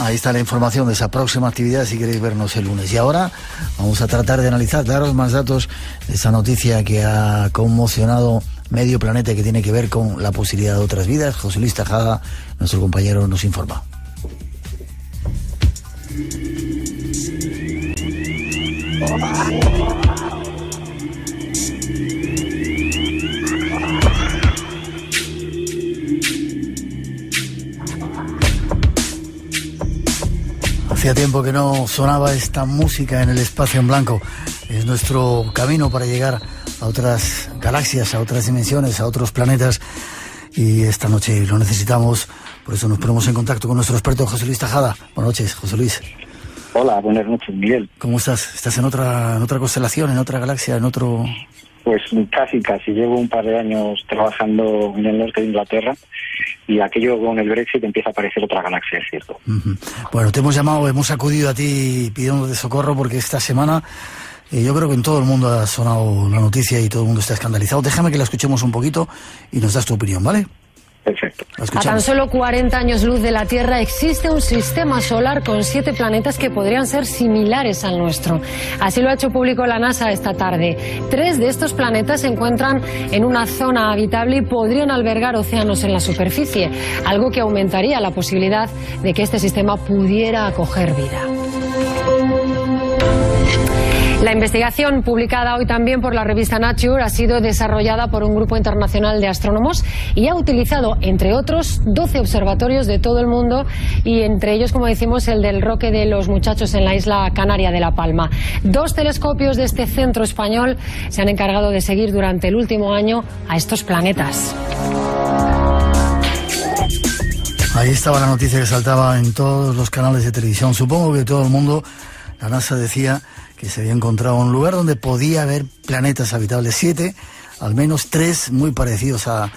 Ahí está la información de esa próxima actividad si queréis vernos el lunes. Y ahora vamos a tratar de analizar, daros más datos de esa noticia que ha conmocionado medio planeta y que tiene que ver con la posibilidad de otras vidas. José Luis Tejada, nuestro compañero, nos informa. Hacía tiempo que no sonaba esta música en el espacio en blanco. Es nuestro camino para llegar a otras galaxias, a otras dimensiones, a otros planetas. Y esta noche lo necesitamos. Por eso nos ponemos en contacto con nuestro experto José Luis Tejada. Buenas noches, José Luis. Hola, buenas noches, Miguel. ¿Cómo estás? ¿Estás en otra constelación, en otra galaxia, en otro...? Pues casi. Llevo un par de años trabajando en el norte de Inglaterra y aquello con el Brexit empieza a aparecer otra galaxia, es cierto. Uh-huh. Bueno, te hemos llamado, hemos acudido a ti pidiéndote socorro porque esta semana yo creo que en todo el mundo ha sonado la noticia y todo el mundo está escandalizado. Déjame que la escuchemos un poquito y nos das tu opinión, ¿vale? Perfecto. A tan solo 40 años luz de la Tierra existe un sistema solar con 7 planetas que podrían ser similares al nuestro. Así lo ha hecho público la NASA esta tarde. 3 de estos planetas se encuentran en una zona habitable y podrían albergar océanos en la superficie, algo que aumentaría la posibilidad de que este sistema pudiera acoger vida. La investigación, publicada hoy también por la revista Nature, ha sido desarrollada por un grupo internacional de astrónomos y ha utilizado, entre otros, 12 observatorios de todo el mundo y entre ellos, como decimos, el del Roque de los Muchachos en la isla canaria de La Palma. 2 telescopios de este centro español se han encargado de seguir durante el último año a estos planetas. Ahí estaba la noticia que saltaba en todos los canales de televisión. Supongo que todo el mundo, la NASA decía que se había encontrado un lugar donde podía haber planetas habitables, 7, al menos 3 muy parecidos a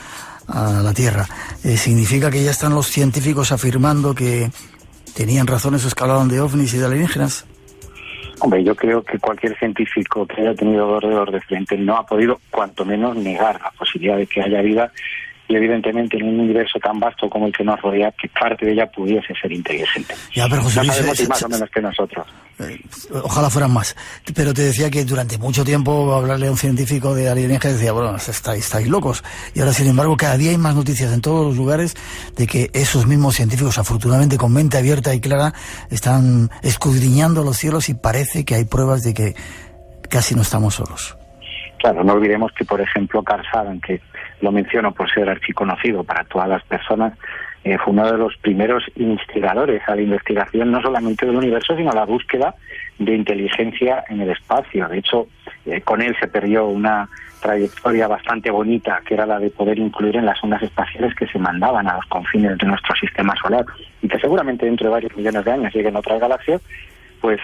la Tierra. ¿Significa que ya están los científicos afirmando que tenían razón esos que hablaban de ovnis y de alienígenas? Hombre, yo creo que cualquier científico que haya tenido 2 dedos de frente no ha podido, cuanto menos, negar la posibilidad de que haya vida. Y evidentemente en un universo tan vasto como el que nos rodea, que parte de ella pudiese ser inteligente. Ya, pero José Luis, no sabemos si más o menos que nosotros. Ojalá fueran más. Pero te decía que durante mucho tiempo hablarle a un científico de alienígenas decía, bueno, estáis locos. Y ahora, sin embargo, cada día hay más noticias en todos los lugares de que esos mismos científicos, afortunadamente con mente abierta y clara, están escudriñando los cielos y parece que hay pruebas de que casi no estamos solos. Claro, no olvidemos que, por ejemplo, Carl Sagan, que lo menciono por ser archiconocido para todas las personas, fue uno de los primeros instigadores a la investigación no solamente del universo, sino a la búsqueda de inteligencia en el espacio. De hecho, con él se perdió una trayectoria bastante bonita, que era la de poder incluir en las ondas espaciales que se mandaban a los confines de nuestro sistema solar y que seguramente dentro de varios millones de años lleguen a otras galaxias, pues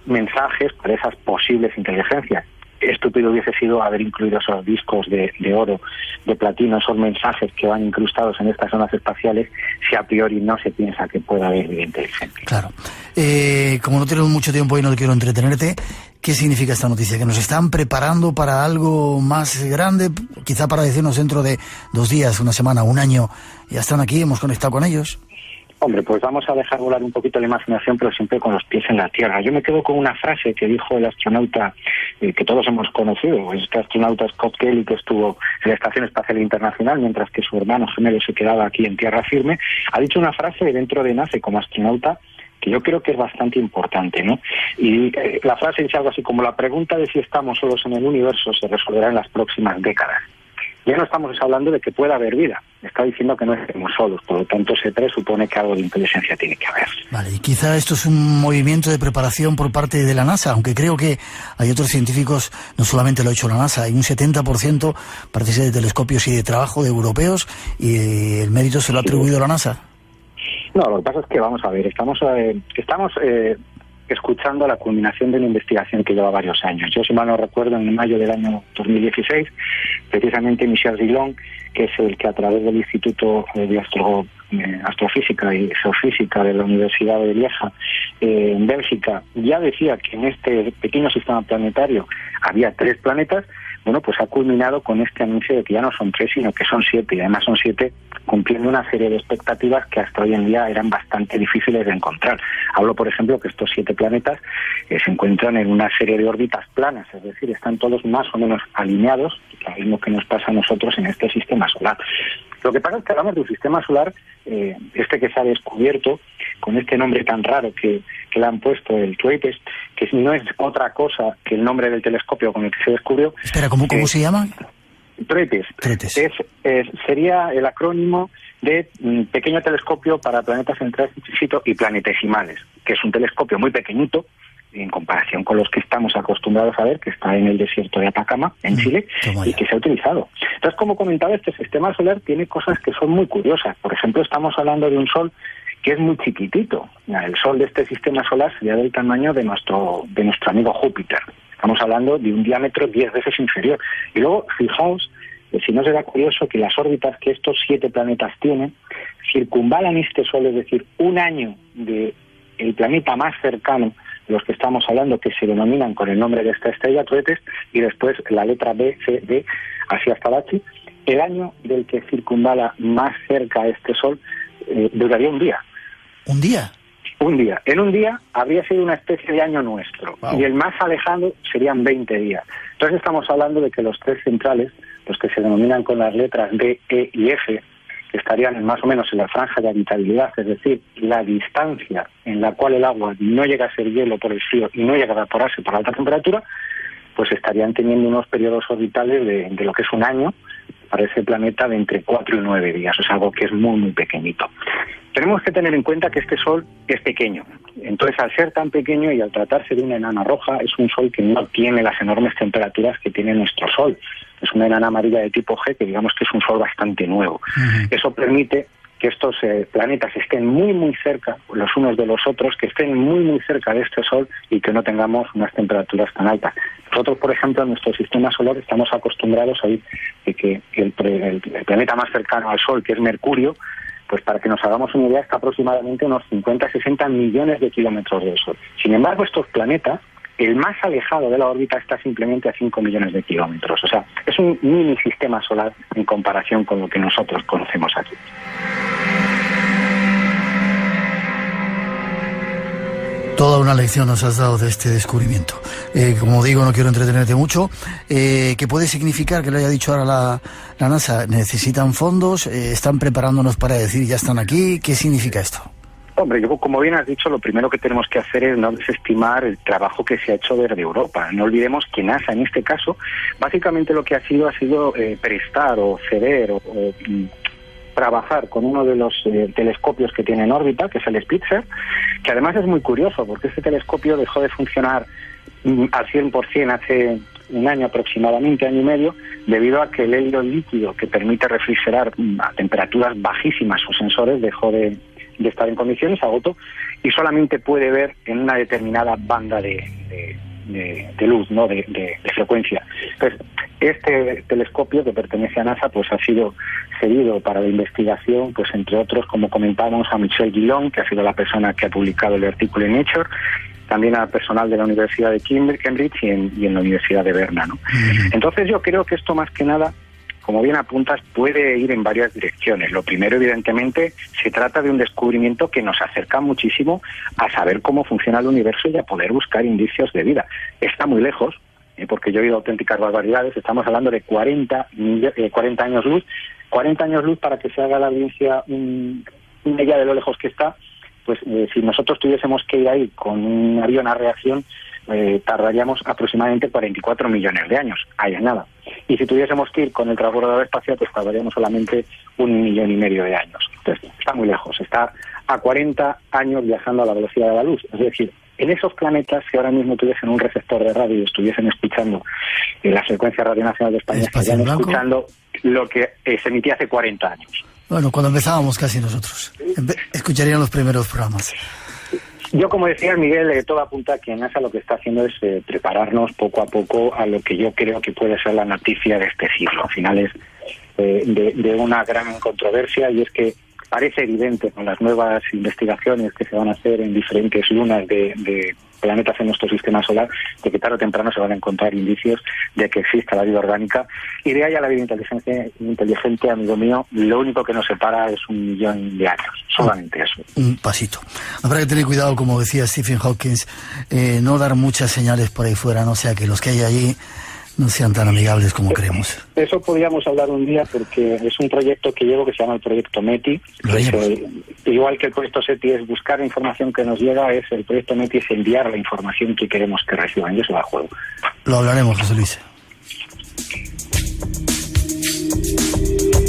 mensajes para esas posibles inteligencias. Estúpido hubiese sido haber incluido esos discos de oro, de platino, esos mensajes que van incrustados en estas zonas espaciales, si a priori no se piensa que pueda haber vida inteligente. Claro. Como no tenemos mucho tiempo y no quiero entretenerte, ¿qué significa esta noticia? ¿Que nos están preparando para algo más grande? Quizá para decirnos dentro de 2 días, una semana, un año, ya están aquí, hemos conectado con ellos. Hombre, pues vamos a dejar volar un poquito la imaginación, pero siempre con los pies en la tierra. Yo me quedo con una frase que dijo el astronauta que todos hemos conocido, este astronauta Scott Kelly, que estuvo en la Estación Espacial Internacional, mientras que su hermano gemelo se quedaba aquí en tierra firme. Ha dicho una frase dentro de NASA como astronauta que yo creo que es bastante importante, ¿no? Y la frase dice algo así como: la pregunta de si estamos solos en el universo se resolverá en las próximas décadas. Ya no estamos hablando de que pueda haber vida, está diciendo que no estemos solos, por lo tanto se presupone que algo de inteligencia tiene que haber. Vale, y quizá esto es un movimiento de preparación por parte de la NASA, aunque creo que hay otros científicos, no solamente lo ha hecho la NASA, hay un 70% parece ser de telescopios y de trabajo de europeos, y el mérito se lo ha atribuido a la NASA. No, lo que pasa es que, vamos a ver, estamos escuchando la culminación de una investigación que lleva varios años. Yo, si mal no recuerdo, en mayo del año 2016, precisamente Michel Dillon, que es el que a través del Instituto de Astrofísica y Geofísica de la Universidad de Lieja, en Bélgica, ya decía que en este pequeño sistema planetario había 3 planetas, bueno, pues ha culminado con este anuncio de que ya no son 3, sino que son 7, y además son 7 cumpliendo una serie de expectativas que hasta hoy en día eran bastante difíciles de encontrar. Hablo, por ejemplo, que estos 7 planetas se encuentran en una serie de órbitas planas, es decir, están todos más o menos alineados, lo mismo que nos pasa a nosotros en este sistema solar. Lo que pasa es que hablamos de un sistema solar, este que se ha descubierto, con este nombre tan raro que le han puesto, el TRAPPIST, que no es otra cosa que el nombre del telescopio con el que se descubrió. Espera, ¿cómo se llama? TRAPPIST. Sería el acrónimo de Pequeño Telescopio para Planetas en Tránsito y Planetesimales, que es un telescopio muy pequeñito en comparación con los que estamos acostumbrados a ver, que está en el desierto de Atacama, en Chile, y que se ha utilizado. Entonces, como comentaba, este sistema solar tiene cosas que son muy curiosas. Por ejemplo, estamos hablando de un Sol que es muy chiquitito. El Sol de este sistema solar sería del tamaño de nuestro amigo Júpiter. Estamos hablando de un diámetro 10 veces inferior. Y luego, fijaos, si no será curioso, que las órbitas que estos 7 planetas tienen circunvalan este Sol, es decir, un año del planeta más cercano de los que estamos hablando, que se denominan con el nombre de esta estrella, TRAPPIST, y después la letra B, C, D, así hasta la H. El año del que circunvala más cerca a este Sol duraría un día. ¿Un día? Un día. En un día habría sido una especie de año nuestro. Wow. Y el más alejado serían 20 días. Entonces estamos hablando de que los 3 centrales, los que se denominan con las letras D, E y F, que estarían más o menos en la franja de habitabilidad, es decir, la distancia en la cual el agua no llega a ser hielo por el frío y no llega a evaporarse por alta temperatura, pues estarían teniendo unos periodos orbitales de lo que es un año para ese planeta de entre 4 y 9 días. Es algo que es muy, muy pequeñito. Tenemos que tener en cuenta que este Sol es pequeño. Entonces, al ser tan pequeño y al tratarse de una enana roja, es un Sol que no tiene las enormes temperaturas que tiene nuestro Sol. Es una enana amarilla de tipo G, que digamos que es un Sol bastante nuevo. Eso permite que estos planetas estén muy, muy cerca los unos de los otros, que estén muy, muy cerca de este Sol y que no tengamos unas temperaturas tan altas. Nosotros, por ejemplo, en nuestro sistema solar estamos acostumbrados a ir de que el planeta más cercano al Sol, que es Mercurio, pues para que nos hagamos una idea, está aproximadamente unos 50-60 millones de kilómetros del Sol. Sin embargo, estos planetas, el más alejado de la órbita está simplemente a 5 millones de kilómetros. O sea, es un mini sistema solar en comparación con lo que nosotros conocemos aquí. Toda una lección nos has dado de este descubrimiento. Como digo, no quiero entretenerte mucho. ¿Qué puede significar que lo haya dicho ahora la NASA? ¿Necesitan fondos? ¿Están preparándonos para decir ya están aquí? ¿Qué significa esto? Hombre, yo, como bien has dicho, lo primero que tenemos que hacer es no desestimar el trabajo que se ha hecho desde Europa. No olvidemos que NASA, en este caso, básicamente lo que ha sido prestar o ceder o trabajar con uno de los telescopios que tiene en órbita, que es el Spitzer, que además es muy curioso, porque este telescopio dejó de funcionar al 100% hace un año aproximadamente, año y medio, debido a que el helio líquido que permite refrigerar a temperaturas bajísimas sus sensores dejó de estar en condiciones, agotó, y solamente puede ver en una determinada banda de luz, ¿no? de frecuencia. Entonces, este telescopio que pertenece a NASA pues ha sido cedido para la investigación, pues entre otros, como comentábamos, a Michel Guillon, que ha sido la persona que ha publicado el artículo en Nature, también al personal de la Universidad de Cambridge y en la Universidad de Berna, ¿no? Entonces yo creo que esto, más que nada, como bien apuntas, puede ir en varias direcciones. Lo primero, evidentemente, se trata de un descubrimiento que nos acerca muchísimo a saber cómo funciona el universo y a poder buscar indicios de vida. Está muy lejos, porque yo he oído auténticas barbaridades. Estamos hablando de 40 años luz. 40 años luz, para que se haga la audiencia una idea de lo lejos que está, pues si nosotros tuviésemos que ir ahí con un avión a reacción, tardaríamos aproximadamente 44 millones de años, ahí es nada. Y si tuviésemos que ir con el transbordador espacial, pues tardaríamos solamente 1,5 millones de años. Entonces, está muy lejos, está a 40 años viajando a la velocidad de la luz. Es decir, en esos planetas, si ahora mismo tuviesen un receptor de radio y estuviesen escuchando la frecuencia Radio Nacional de España, estarían escuchando lo que se emitía hace 40 años. Bueno, cuando empezábamos casi nosotros, escucharían los primeros programas. Yo, como decía Miguel, todo apunta a que NASA lo que está haciendo es prepararnos poco a poco a lo que yo creo que puede ser la noticia de este siglo. Al final es de una gran controversia, y es que parece evidente con las nuevas investigaciones que se van a hacer en diferentes lunas de planetas en nuestro sistema solar, de que tarde o temprano se van a encontrar indicios de que exista la vida orgánica. Y de ahí a la vida inteligente, amigo mío, lo único que nos separa es 1.000.000 de años, solamente eso. Un pasito. Habrá que tener cuidado, como decía Stephen Hawking, no dar muchas señales por ahí fuera, no sea que los que hay allí no sean tan amigables como creemos. Eso podríamos hablar un día, porque es un proyecto que llevo que se llama el proyecto METI. Igual que el proyecto SETI es buscar la información que nos llega, el proyecto METI es enviar la información que queremos que reciban, y eso va a juego. Lo hablaremos, José Luis.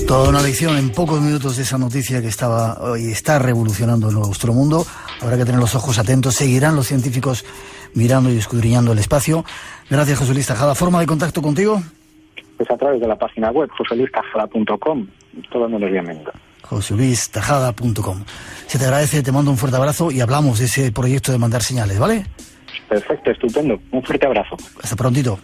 Toda una lección en pocos minutos de esa noticia que está revolucionando nuestro mundo. Habrá que tener los ojos atentos. Seguirán los científicos mirando y escudriñando el espacio. Gracias, José Luis Tajada. ¿Forma de contacto contigo? Pues a través de la página web, joseluistajada.com. Todo el mundo es bienvenido. joseluistajada.com. Se te agradece, te mando un fuerte abrazo y hablamos de ese proyecto de mandar señales, ¿vale? Perfecto, estupendo. Un fuerte abrazo. Hasta prontito.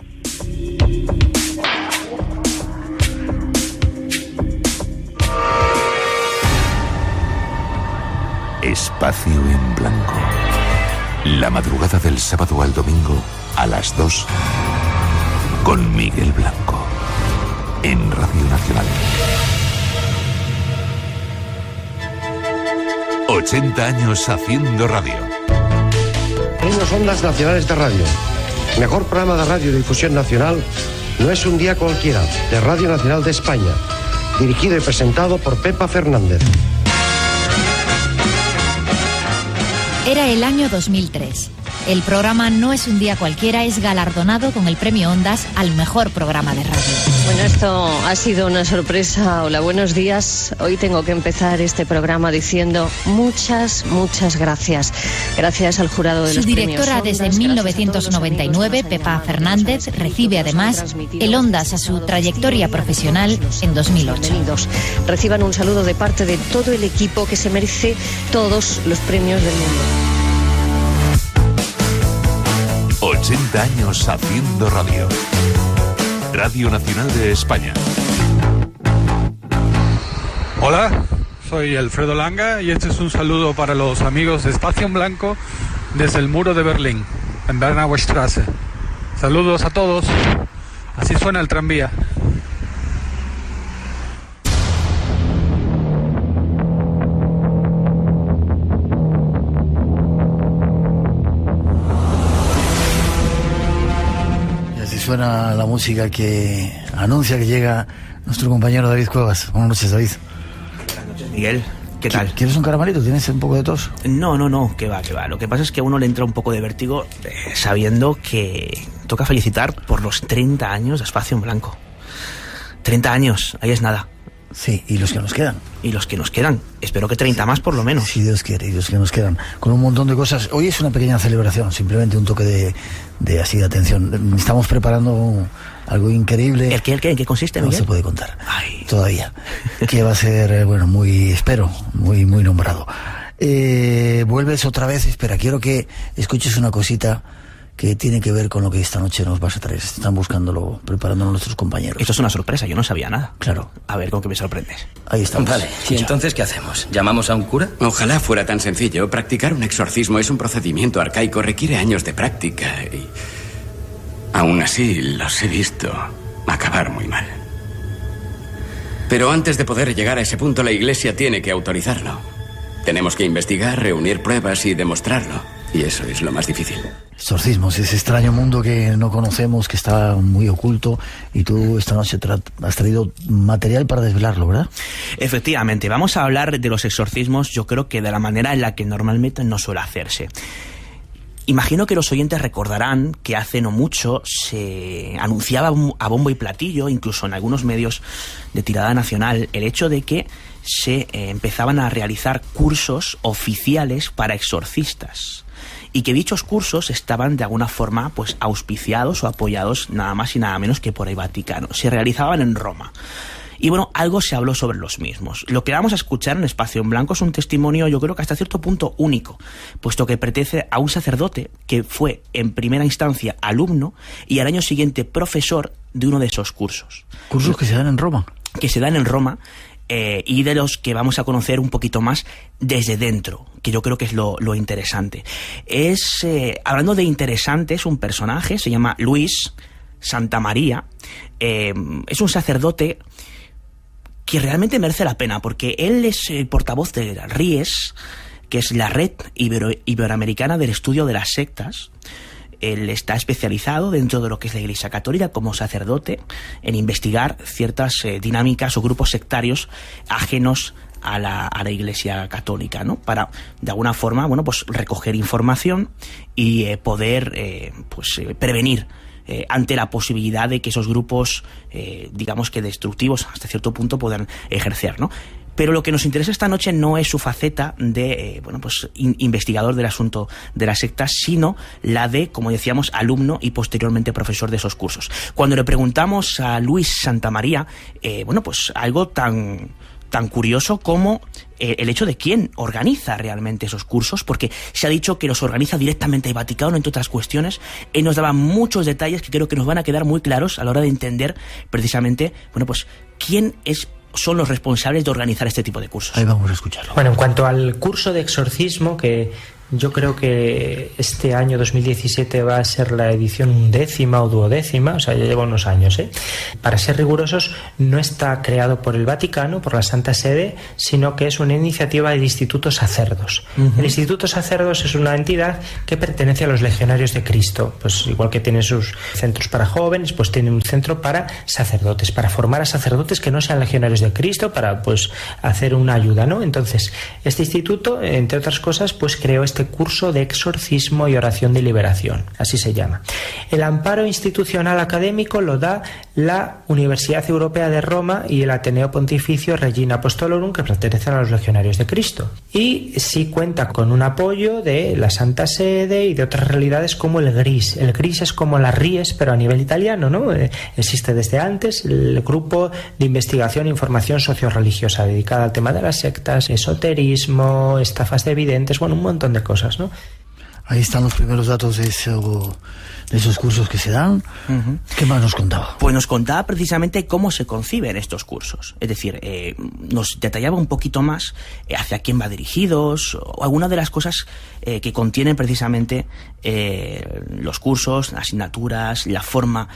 Espacio en Blanco. La madrugada del sábado al domingo a las 2 con Miguel Blanco en Radio Nacional. 80 años haciendo radio. Premios Ondas Nacionales de Radio. Mejor programa de radiodifusión nacional no es un día cualquiera, de Radio Nacional de España. Dirigido y presentado por Pepa Fernández. Era el año 2003. El programa No es un día cualquiera es galardonado con el premio Ondas al mejor programa de radio. Bueno, esto ha sido una sorpresa. Hola, buenos días. Hoy tengo que empezar este programa diciendo muchas gracias. Gracias al jurado de los premios Ondas. Su directora desde 1999, Pepa Fernández, recibe además el Ondas a su trayectoria profesional en 2008. Reciban un saludo de parte de todo el equipo que se merece todos los premios del mundo. 80 años haciendo radio. Radio Nacional de España. Hola, soy Alfredo Langa y este es un saludo para los amigos de Espacio en Blanco desde el muro de Berlín, en Bernauer Straße. Saludos a todos. Así suena el tranvía. Suena la música que anuncia que llega nuestro compañero David Cuevas. Buenas noches, David. Buenas noches, Miguel. ¿Qué tal? ¿Quieres un caramelito? ¿Tienes un poco de tos? No, que va. Lo que pasa es que a uno le entra un poco de vértigo sabiendo que toca felicitar por los 30 años de Espacio en Blanco. 30 años, ahí es nada. Sí, y los que nos quedan. Y los que nos quedan. Espero que 30 más por lo menos. Si Dios quiere, y los que nos quedan. Con un montón de cosas. Hoy es una pequeña celebración, simplemente un toque de atención. Estamos preparando algo increíble. ¿En qué consiste, Miguel? No se puede contar. Todavía. Que va a ser, muy nombrado. Vuelves otra vez. Espera, quiero que escuches una cosita que tiene que ver con lo que esta noche nos vas a traer. Están buscándolo, preparándolo nuestros compañeros. Esto es una sorpresa, yo no sabía nada. Claro. A ver, ¿con qué me sorprendes? Ahí estamos. Vale, ¿y entonces qué hacemos? ¿Llamamos a un cura? Ojalá fuera tan sencillo. Practicar un exorcismo es un procedimiento arcaico, requiere años de práctica y... aún así, los he visto acabar muy mal. Pero antes de poder llegar a ese punto, la Iglesia tiene que autorizarlo. Tenemos que investigar, reunir pruebas y demostrarlo. Y eso es lo más difícil. Exorcismos, ese extraño mundo que no conocemos, que está muy oculto, y tú esta noche has traído material para desvelarlo, ¿verdad? Efectivamente, vamos a hablar de los exorcismos, yo creo que de la manera en la que normalmente no suele hacerse. Imagino que los oyentes recordarán que hace no mucho se anunciaba a bombo y platillo, incluso en algunos medios de tirada nacional, el hecho de que se empezaban a realizar cursos oficiales para exorcistas. Y que dichos cursos estaban de alguna forma pues auspiciados o apoyados nada más y nada menos que por el Vaticano. Se realizaban en Roma. Y bueno, algo se habló sobre los mismos. Lo que vamos a escuchar en Espacio en Blanco es un testimonio, yo creo que hasta cierto punto único, puesto que pertenece a un sacerdote que fue en primera instancia alumno y al año siguiente profesor de uno de esos cursos. ¿Cursos que se dan en Roma? Que se dan en Roma. y de los que vamos a conocer un poquito más desde dentro, que yo creo que es lo interesante. Hablando de interesante, es un personaje, se llama Luis Santamaría, es un sacerdote que realmente merece la pena, porque él es el portavoz de la RIES, que es la Red Iberoamericana del Estudio de las Sectas. Él está especializado dentro de lo que es la Iglesia Católica como sacerdote en investigar ciertas dinámicas o grupos sectarios ajenos a la Iglesia Católica, ¿no? Para, de alguna forma, bueno, pues recoger información y poder prevenir ante la posibilidad de que esos grupos, digamos que destructivos hasta cierto punto, puedan ejercer, ¿no? Pero lo que nos interesa esta noche no es su faceta de investigador del asunto de las sectas, sino la de, como decíamos, alumno y posteriormente profesor de esos cursos. Cuando le preguntamos a Luis Santamaría, algo tan curioso como el hecho de quién organiza realmente esos cursos, porque se ha dicho que los organiza directamente el Vaticano, entre otras cuestiones. Él nos daba muchos detalles que creo que nos van a quedar muy claros a la hora de entender precisamente, quién son los responsables de organizar este tipo de cursos. Ahí vamos a escucharlo. Bueno, en cuanto al curso de exorcismo, que yo creo que este año 2017 va a ser la edición 11ª o 12ª, o sea, ya lleva unos años, Para ser rigurosos, no está creado por el Vaticano, por la Santa Sede, sino que es una iniciativa del Instituto Sacerdos. El Instituto Sacerdos es una entidad que pertenece a los Legionarios de Cristo, pues igual que tiene sus centros para jóvenes, pues tiene un centro para sacerdotes, para formar a sacerdotes que no sean Legionarios de Cristo, para hacer una ayuda, ¿no? Entonces, este instituto, entre otras cosas, creó este curso de exorcismo y oración de liberación, así se llama. El amparo institucional académico lo da la Universidad Europea de Roma y el Ateneo Pontificio Regina Apostolorum, que pertenecen a los Legionarios de Cristo. Y sí cuenta con un apoyo de la Santa Sede y de otras realidades como el GRIS. El GRIS es como la RIES, pero a nivel italiano, ¿no? Existe desde antes el Grupo de Investigación e Información Socio-Religiosa, dedicada al tema de las sectas, esoterismo, estafas de videntes, un montón de cosas, ¿no? Ahí están los primeros datos de esos cursos que se dan. ¿Qué más nos contaba? Pues nos contaba precisamente cómo se conciben estos cursos. Es decir, nos detallaba un poquito más hacia quién va dirigidos, o algunas de las cosas que contienen precisamente los cursos, asignaturas, la forma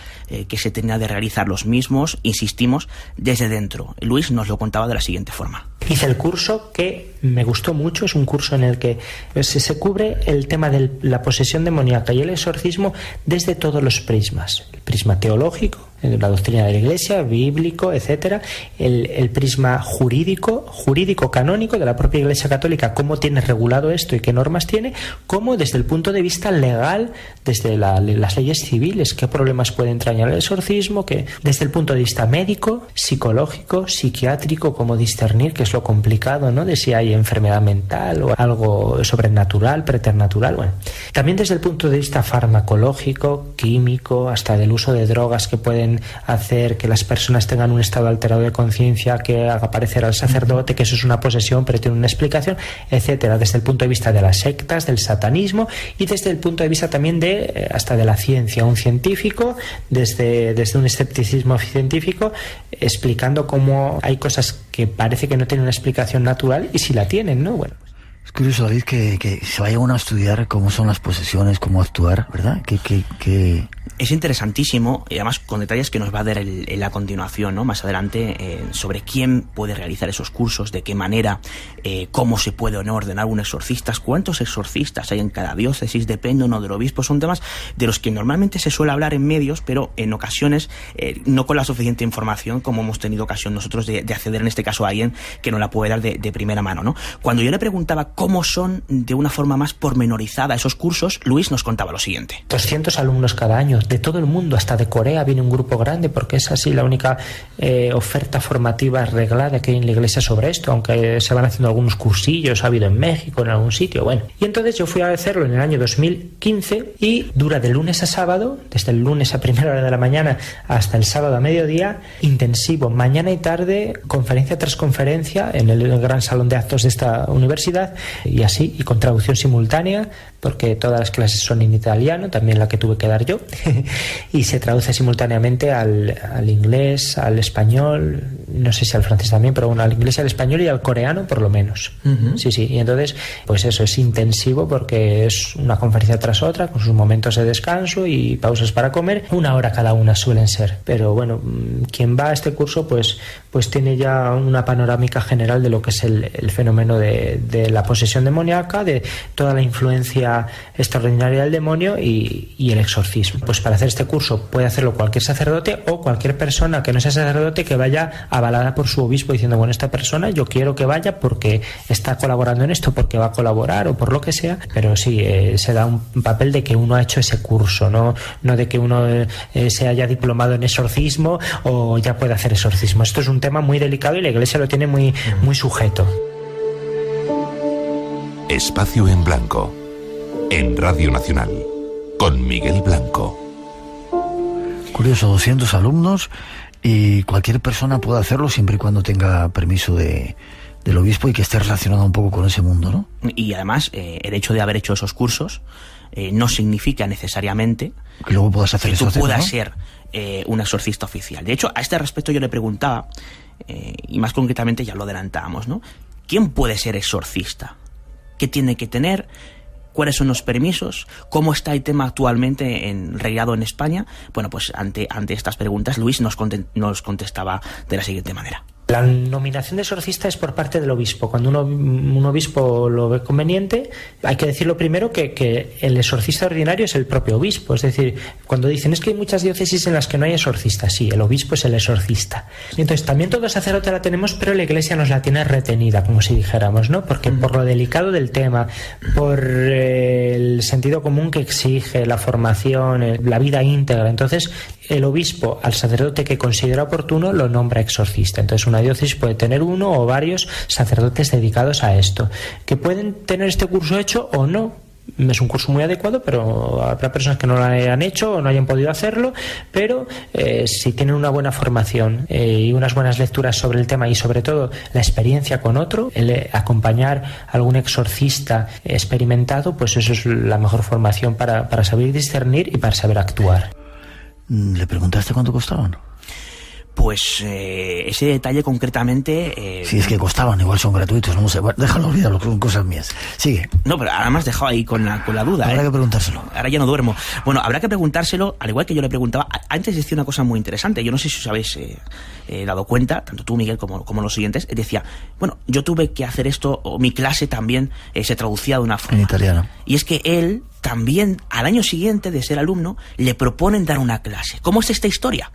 que se tenía de realizar los mismos, insistimos, desde dentro. Luis nos lo contaba de la siguiente forma. Hice el curso que me gustó mucho, es un curso en el que se cubre el tema de la posesión demoníaca y el exorcismo desde todos los prismas. El prisma teológico, la doctrina de la Iglesia, bíblico, etcétera, el prisma jurídico canónico de la propia Iglesia Católica, cómo tiene regulado esto y qué normas tiene, como desde el punto de vista legal, desde las leyes civiles, qué problemas puede entrañar el exorcismo, que desde el punto de vista médico, psicológico, psiquiátrico, cómo discernir, que es lo complicado, ¿no? De si hay enfermedad mental o algo sobrenatural, preternatural. Bueno, también desde el punto de vista farmacológico, químico, hasta del uso de drogas que pueden hacer que las personas tengan un estado alterado de conciencia, que haga parecer al sacerdote que eso es una posesión pero tiene una explicación, etcétera, desde el punto de vista de las sectas, del satanismo, y desde el punto de vista también hasta de la ciencia, un científico desde un escepticismo científico explicando cómo hay cosas que parece que no tienen una explicación natural y si la tienen, ¿no? Bueno, es curioso, David, que se vaya uno a estudiar cómo son las posesiones, cómo actuar, ¿verdad? Es interesantísimo, y además con detalles que nos va a dar en la continuación, ¿no? Más adelante, sobre quién puede realizar esos cursos, de qué manera, cómo se puede ordenar un exorcista, cuántos exorcistas hay en cada diócesis, depende o no del obispo. Son temas de los que normalmente se suele hablar en medios, pero en ocasiones no con la suficiente información como hemos tenido ocasión nosotros de acceder en este caso a alguien que nos la puede dar de primera mano, ¿no? Cuando yo le preguntaba cómo son de una forma más pormenorizada esos cursos, Luis nos contaba lo siguiente. 200 alumnos cada año, de todo el mundo, hasta de Corea viene un grupo grande, porque es así la única oferta formativa reglada que hay en la Iglesia sobre esto, aunque se van haciendo algunos cursillos, ha habido en México, en algún sitio, bueno. Y entonces yo fui a hacerlo en el año 2015 y dura de lunes a sábado, desde el lunes a primera hora de la mañana hasta el sábado a mediodía, intensivo, mañana y tarde, conferencia tras conferencia en el gran salón de actos de esta universidad, y así, y con traducción simultánea, porque todas las clases son en italiano, también la que tuve que dar yo, y se traduce simultáneamente al inglés, al español, no sé si al francés también, pero bueno, al inglés, al español y al coreano por lo menos. Sí, y entonces pues eso es intensivo porque es una conferencia tras otra con sus momentos de descanso y pausas para comer, 1 hora cada una suelen ser, pero bueno, quien va a este curso pues tiene ya una panorámica general de lo que es el fenómeno de la posesión demoníaca, de toda la influencia extraordinaria del demonio y el exorcismo. Pues para hacer este curso puede hacerlo cualquier sacerdote o cualquier persona que no sea sacerdote que vaya avalada por su obispo diciendo, bueno, esta persona yo quiero que vaya porque está colaborando en esto, porque va a colaborar o por lo que sea, pero sí, se da un papel de que uno ha hecho ese curso, no de que uno se haya diplomado en exorcismo o ya puede hacer exorcismo. Esto es un tema muy delicado y la Iglesia lo tiene muy sujeto. Espacio en Blanco, en Radio Nacional, con Miguel Blanco. Curioso, 200 alumnos y cualquier persona puede hacerlo siempre y cuando tenga permiso del obispo y que esté relacionado un poco con ese mundo, ¿no? Y además, el hecho de haber hecho esos cursos no significa necesariamente que luego puedas hacer que tú puedas, ¿no?, ser un exorcista oficial. De hecho, a este respecto yo le preguntaba, y más concretamente ya lo adelantábamos, ¿no? ¿Quién puede ser exorcista? ¿Qué tiene que tener? ¿Cuáles son los permisos? ¿Cómo está el tema actualmente regulado en España? Bueno, pues ante estas preguntas Luis nos contestaba de la siguiente manera. La nominación de exorcista es por parte del obispo. Cuando un obispo lo ve conveniente, hay que decirlo primero que el exorcista ordinario es el propio obispo. Es decir, cuando dicen es que hay muchas diócesis en las que no hay exorcista, sí, el obispo es el exorcista. Entonces también todo sacerdote la tenemos, pero la Iglesia nos la tiene retenida, como si dijéramos, ¿no? Porque por lo delicado del tema, por el sentido común que exige, la formación, la vida íntegra. Entonces el obispo al sacerdote que considera oportuno lo nombra exorcista. Entonces una diócesis puede tener uno o varios sacerdotes dedicados a esto, que pueden tener este curso hecho o no. Es un curso muy adecuado, pero habrá personas que no lo hayan hecho o no hayan podido hacerlo, pero si tienen una buena formación y unas buenas lecturas sobre el tema y sobre todo la experiencia con otro, el acompañar a algún exorcista experimentado, pues eso es la mejor formación para saber discernir y para saber actuar. ¿Le preguntaste cuánto costaban? Pues ese detalle concretamente... Si es que costaban, igual son gratuitos, no sé. Bueno, déjalo, olvídalo, son cosas mías. Sigue. No, pero ahora me has dejado ahí con la duda. Habrá que preguntárselo. Ahora ya no duermo. Bueno, habrá que preguntárselo, al igual que yo le preguntaba. Antes decía una cosa muy interesante. Yo no sé si os habéis dado cuenta, tanto tú, Miguel, como los siguientes. Decía, bueno, yo tuve que hacer esto, o mi clase también se traducía de una forma. En italiano. Y es que él también, al año siguiente de ser alumno, le proponen dar una clase. ¿Cómo es esta historia?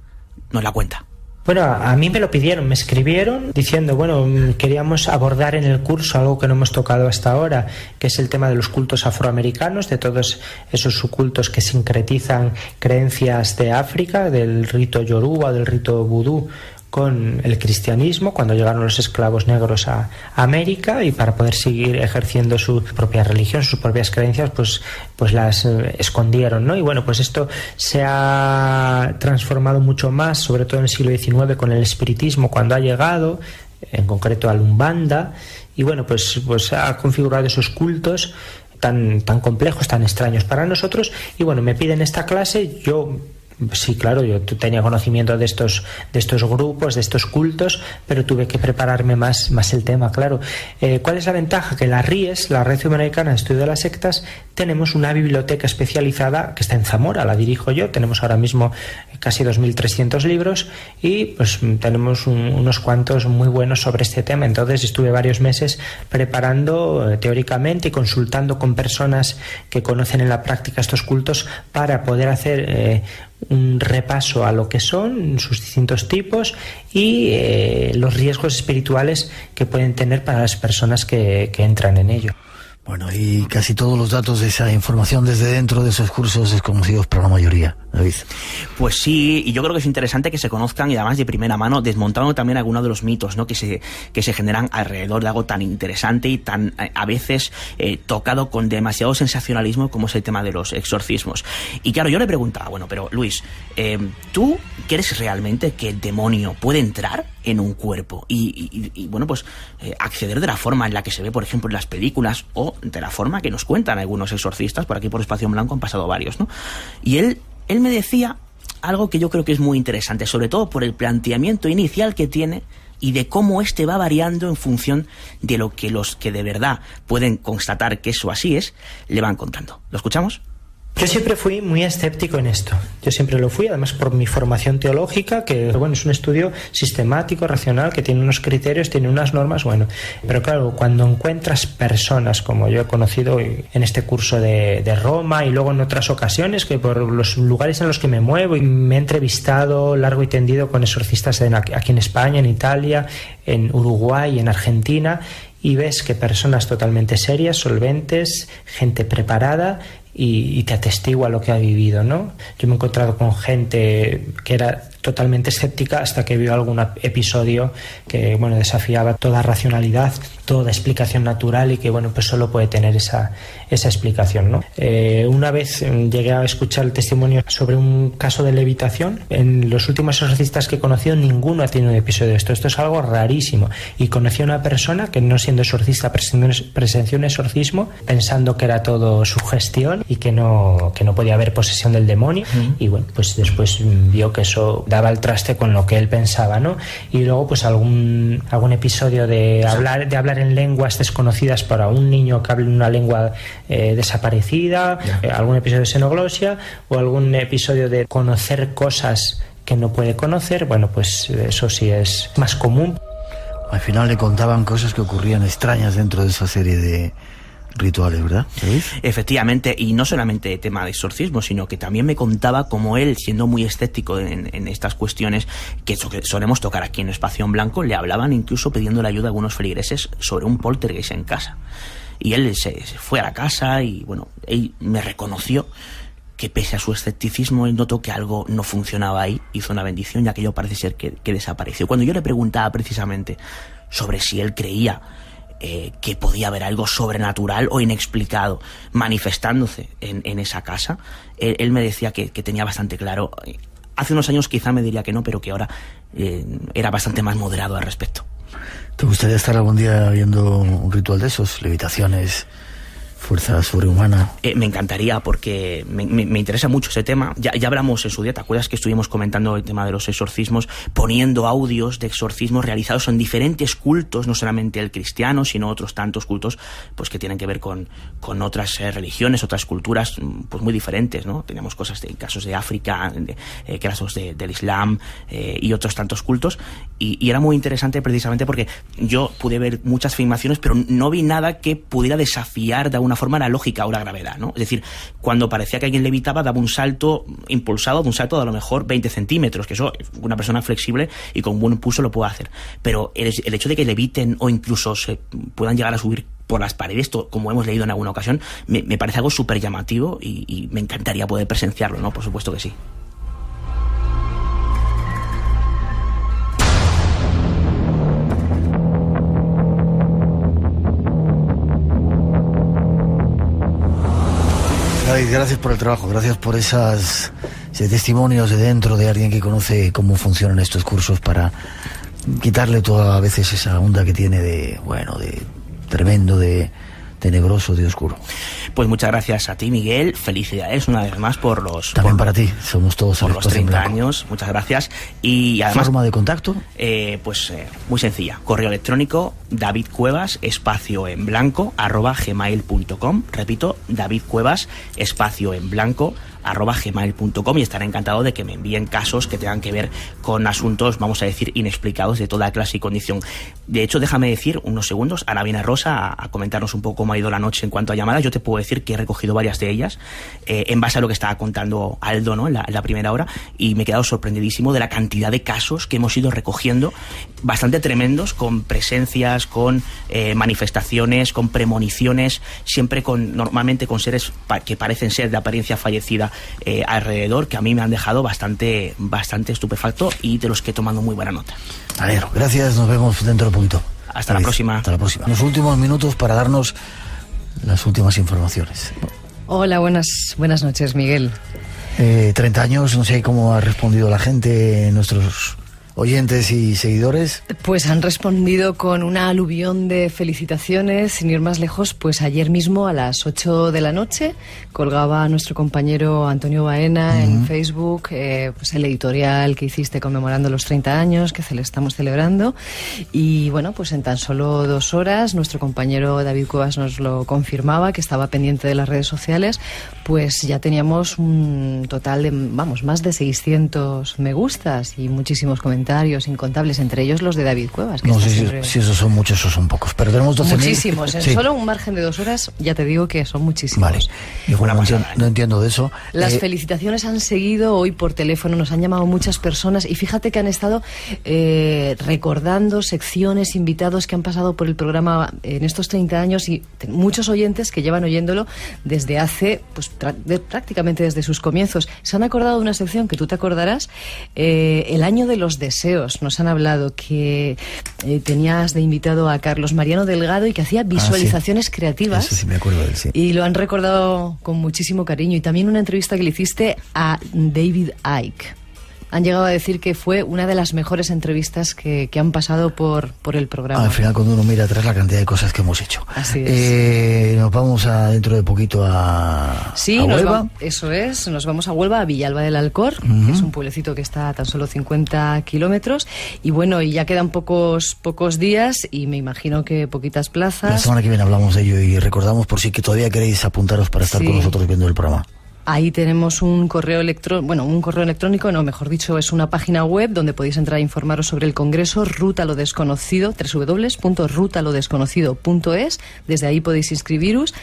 Nos la cuenta. Bueno, a mí me lo pidieron, me escribieron diciendo, bueno, queríamos abordar en el curso algo que no hemos tocado hasta ahora, que es el tema de los cultos afroamericanos, de todos esos subcultos que sincretizan creencias de África, del rito yoruba, del rito vudú, con el cristianismo cuando llegaron los esclavos negros a América, y para poder seguir ejerciendo su propia religión, sus propias creencias, pues las escondieron, ¿no? Y bueno, pues esto se ha transformado mucho más, sobre todo en el siglo XIX con el espiritismo cuando ha llegado, en concreto al Umbanda, y bueno, pues ha configurado esos cultos tan complejos, tan extraños para nosotros. Y bueno, me piden esta clase. Yo sí, claro, yo tenía conocimiento de estos grupos, de estos cultos, pero tuve que prepararme más el tema, claro. ¿Cuál es la ventaja? Que la RIES, la Red Iberoamericana de Estudio de las Sectas, tenemos una biblioteca especializada que está en Zamora, la dirijo yo. Tenemos ahora mismo casi 2.300 libros y pues tenemos unos cuantos muy buenos sobre este tema. Entonces estuve varios meses preparando teóricamente y consultando con personas que conocen en la práctica estos cultos para poder hacer un repaso a lo que son sus distintos tipos y los riesgos espirituales que pueden tener para las personas que entran en ello. Bueno, y casi todos los datos de esa información desde dentro de esos cursos desconocidos para la mayoría. David. Pues sí, y yo creo que es interesante que se conozcan y además de primera mano, desmontando también algunos de los mitos, ¿no?, que se generan alrededor de algo tan interesante y tan a veces tocado con demasiado sensacionalismo como es el tema de los exorcismos. Y claro, yo le preguntaba, bueno, pero Luis, ¿tú crees realmente que el demonio puede entrar en un cuerpo y bueno, pues acceder de la forma en la que se ve, por ejemplo, en las películas o de la forma que nos cuentan algunos exorcistas? Por aquí por Espacio en Blanco han pasado varios, ¿no? Y él me decía algo que yo creo que es muy interesante, sobre todo por el planteamiento inicial que tiene y de cómo este va variando en función de lo que los que de verdad pueden constatar que eso así es, le van contando. ¿Lo escuchamos? Yo siempre fui muy escéptico en esto. Yo siempre lo fui, además por mi formación teológica, que bueno, es un estudio sistemático, racional, que tiene unos criterios, tiene unas normas, bueno. Pero claro, cuando encuentras personas, como yo he conocido en este curso de Roma y luego en otras ocasiones, que por los lugares en los que me muevo y me he entrevistado largo y tendido con exorcistas aquí en España, en Italia, en Uruguay, en Argentina, y ves que personas totalmente serias, solventes, gente preparada y te atestigua lo que ha vivido, ¿no? Yo me he encontrado con gente que era totalmente escéptica hasta que vio algún episodio que, bueno, desafiaba toda racionalidad, toda explicación natural y que, bueno, pues solo puede tener esa explicación, ¿no? Una vez llegué a escuchar el testimonio sobre un caso de levitación. En los últimos exorcistas que he conocido, ninguno ha tenido un episodio de esto. Esto es algo rarísimo. Y conocí a una persona que, no siendo exorcista, presenció un exorcismo pensando que era todo sugestión y que no podía haber posesión del demonio. Y bueno, pues después vio que eso daba el traste con lo que él pensaba, ¿no? Y luego pues algún episodio de hablar en lenguas desconocidas para un niño que hable una lengua desaparecida, algún episodio de xenoglosia o algún episodio de conocer cosas que no puede conocer. Bueno, pues eso sí es más común. Al final le contaban cosas que ocurrían extrañas dentro de esa serie de rituales, ¿verdad? ¿Sabéis? Efectivamente, y no solamente tema de exorcismo, sino que también me contaba cómo él, siendo muy escéptico en estas cuestiones que solemos tocar aquí en Espacio en Blanco, le hablaban incluso pidiendo la ayuda a algunos feligreses sobre un poltergeist en casa. Y él se fue a la casa y, bueno, él me reconoció que pese a su escepticismo, él notó que algo no funcionaba ahí, hizo una bendición y aquello parece ser que desapareció. Cuando yo le preguntaba precisamente sobre si él creía que podía haber algo sobrenatural o inexplicado manifestándose en esa casa, él me decía que tenía bastante claro. Hace unos años quizá me diría que no, pero que ahora era bastante más moderado al respecto. ¿Te gustaría estar algún día viendo un ritual de esos? Levitaciones, fuerza sobrehumana. Me encantaría, porque me interesa mucho ese tema. Ya hablamos en su día, ¿te acuerdas que estuvimos comentando el tema de los exorcismos, poniendo audios de exorcismos realizados en diferentes cultos, no solamente el cristiano, sino otros tantos cultos pues que tienen que ver con otras religiones, otras culturas pues muy diferentes, ¿no? Teníamos casos de África, casos del Islam y otros tantos cultos, y era muy interesante precisamente porque yo pude ver muchas filmaciones, pero no vi nada que pudiera desafiar de alguna forma la lógica o la gravedad, ¿no? Es decir, cuando parecía que alguien levitaba, daba un salto impulsado, un salto de a lo mejor 20 centímetros, que eso una persona flexible y con buen impulso lo puede hacer. Pero el hecho de que leviten o incluso se puedan llegar a subir por las paredes, como hemos leído en alguna ocasión, me parece algo súper llamativo y me encantaría poder presenciarlo, ¿no? Por supuesto que sí. David, gracias por el trabajo, gracias por esos testimonios de dentro de alguien que conoce cómo funcionan estos cursos para quitarle toda a veces esa onda que tiene de tremendo, de tenebroso, de oscuro. Pues muchas gracias a ti, Miguel. Felicidades una vez más por los... También para ti, somos todos por los 30 años. Muchas gracias. Y además... ¿Forma de contacto? Muy sencilla. Correo electrónico davidcuevas_gmail.com. Repito, davidcuevas_gmail.com, y estaré encantado de que me envíen casos que tengan que ver con asuntos, vamos a decir, inexplicados de toda clase y condición. De hecho, déjame decir unos segundos, ahora viene Rosa a comentarnos un poco cómo ha ido la noche en cuanto a llamadas. Yo te puedo decir que he recogido varias de ellas en base a lo que estaba contando Aldo, ¿no? en la primera hora, y me he quedado sorprendidísimo de la cantidad de casos que hemos ido recogiendo, bastante tremendos, con presencias, con manifestaciones, con premoniciones, siempre normalmente con seres que parecen ser de apariencia fallecida alrededor que a mí me han dejado bastante estupefacto y de los que he tomado muy buena nota. Alegro, gracias, nos vemos dentro de poquito. Hasta la próxima. Hasta la próxima. Los últimos minutos para darnos las últimas informaciones. Hola, buenas noches, Miguel. 30 años, no sé cómo ha respondido la gente, nuestros oyentes y seguidores. Pues han respondido con una aluvión de felicitaciones, sin ir más lejos. Pues ayer mismo a las 8 de la noche colgaba nuestro compañero Antonio Baena en Facebook pues el editorial que hiciste conmemorando los 30 años que estamos celebrando. Y bueno, pues en tan solo 2 horas nuestro compañero David Cuevas nos lo confirmaba, que estaba pendiente de las redes sociales. Pues ya teníamos un total de, más de 600 me gustas y muchísimos comentarios incontables, entre ellos los de David Cuevas. Que no sé si esos son muchos o son pocos, pero tenemos 12.000. Muchísimos, en solo un margen de 2 horas ya te digo que son muchísimos. Vale, y bueno, no entiendo de eso. Las felicitaciones han seguido hoy por teléfono, nos han llamado muchas personas y fíjate que han estado recordando secciones, invitados que han pasado por el programa en estos 30 años y muchos oyentes que llevan oyéndolo desde hace, pues prácticamente desde sus comienzos. Se han acordado de una sección que tú te acordarás, el año de los deseos. Nos han hablado que tenías de invitado a Carlos Mariano Delgado y que hacía visualizaciones creativas. Eso sí me acuerdo de él, sí. Y lo han recordado con muchísimo cariño. Y también una entrevista que le hiciste a David Icke. Han llegado a decir que fue una de las mejores entrevistas que han pasado por el programa. Al final, cuando uno mira atrás la cantidad de cosas que hemos hecho. Así es. Nos vamos dentro de poquito a Huelva. Eso es, nos vamos a Huelva, a Villalba del Alcor, que es un pueblecito que está a tan solo 50 kilómetros. Y bueno, y ya quedan pocos días y me imagino que poquitas plazas. La semana que viene hablamos de ello y recordamos por si que todavía queréis apuntaros para estar con nosotros viendo el programa. Ahí tenemos un correo electrónico, mejor dicho, es una página web donde podéis entrar a informaros sobre el Congreso Ruta a lo Desconocido, www.rutalodesconocido.es. Desde ahí podéis inscribiros,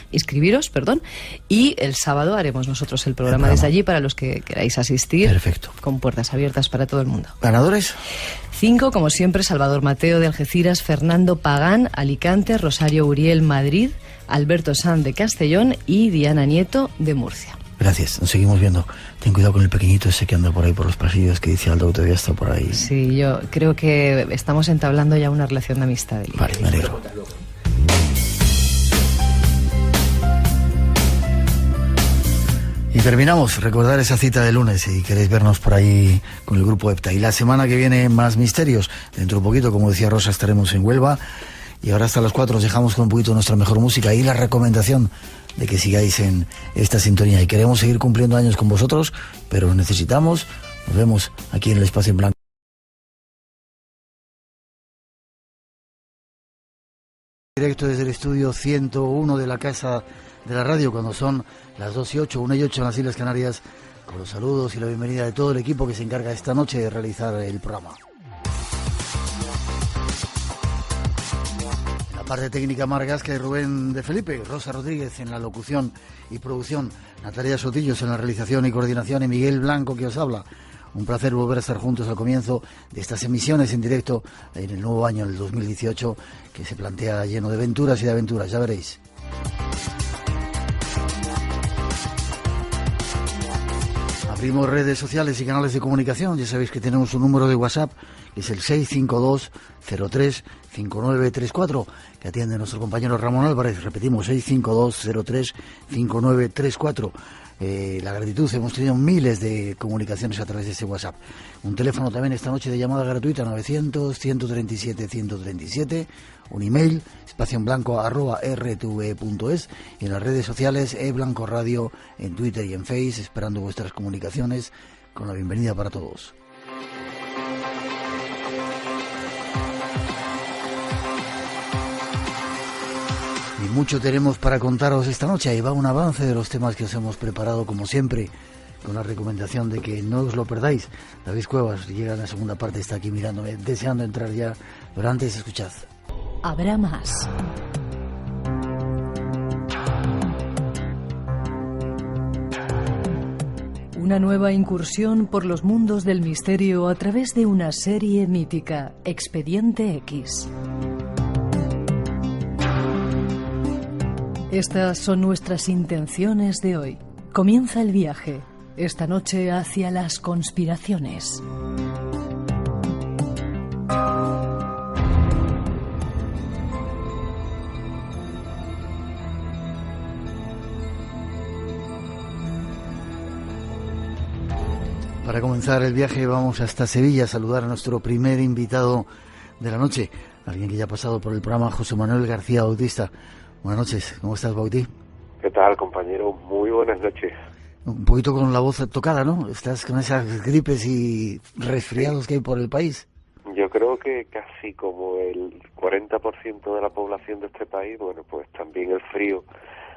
y el sábado haremos nosotros el programa desde allí para los que queráis asistir. Perfecto. Con puertas abiertas para todo el mundo. ¿Ganadores? 5, como siempre, Salvador Mateo de Algeciras, Fernando Pagán, Alicante, Rosario Uriel, Madrid, Alberto Sanz de Castellón y Diana Nieto de Murcia. Gracias, nos seguimos viendo. Ten cuidado con el pequeñito ese que anda por ahí por los pasillos, que dice Aldo que todavía está por ahí. Sí, yo creo que estamos entablando ya una relación de amistad. Vale, me alegro. Y terminamos. Recordar esa cita de lunes, si queréis vernos por ahí con el grupo EPTA. Y la semana que viene más misterios. Dentro de un poquito, como decía Rosa, estaremos en Huelva. Y ahora hasta las 4 os dejamos con un poquito nuestra mejor música y la recomendación de que sigáis en esta sintonía. Y queremos seguir cumpliendo años con vosotros, pero necesitamos. Nos vemos aquí en el Espacio en Blanco. Directo desde el estudio 101 de la Casa de la Radio, cuando son las 2:08, 1:08 en las Islas Canarias, con los saludos y la bienvenida de todo el equipo que se encarga esta noche de realizar el programa. Parte técnica Mar Gasca y Rubén de Felipe, Rosa Rodríguez en la locución y producción, Natalia Sotillos en la realización y coordinación y Miguel Blanco que os habla. Un placer volver a estar juntos al comienzo de estas emisiones en directo en el nuevo año, el 2018, que se plantea lleno de aventuras y de aventuras, ya veréis. Abrimos redes sociales y canales de comunicación. Ya sabéis que tenemos un número de WhatsApp, que es el 652-03-5934, que atiende nuestro compañero Ramón Álvarez. Repetimos, 652-03-5934. La gratitud, hemos tenido miles de comunicaciones a través de ese WhatsApp. Un teléfono también esta noche de llamada gratuita, 900-137-137. Un email, espacioenblanco@rtv.es. Y en las redes sociales, Blanco Radio, en Twitter y en Face, esperando vuestras comunicaciones, con la bienvenida para todos. Y mucho tenemos para contaros esta noche. Ahí va un avance de los temas que os hemos preparado, como siempre, con la recomendación de que no os lo perdáis. David Cuevas llega en la segunda parte, está aquí mirándome, deseando entrar ya, pero antes escuchad. Habrá más. Una nueva incursión por los mundos del misterio a través de una serie mítica, Expediente X. Estas son nuestras intenciones de hoy. Comienza el viaje. Esta noche hacia las conspiraciones. Para comenzar el viaje vamos hasta Sevilla a saludar a nuestro primer invitado de la noche, alguien que ya ha pasado por el programa, José Manuel García Bautista. Buenas noches, ¿cómo estás, Bauti? ¿Qué tal, compañero? Muy buenas noches. Un poquito con la voz tocada, ¿no? Estás con esas gripes y resfriados que hay por el país. Yo creo que casi como el 40% de la población de este país, bueno, pues también el frío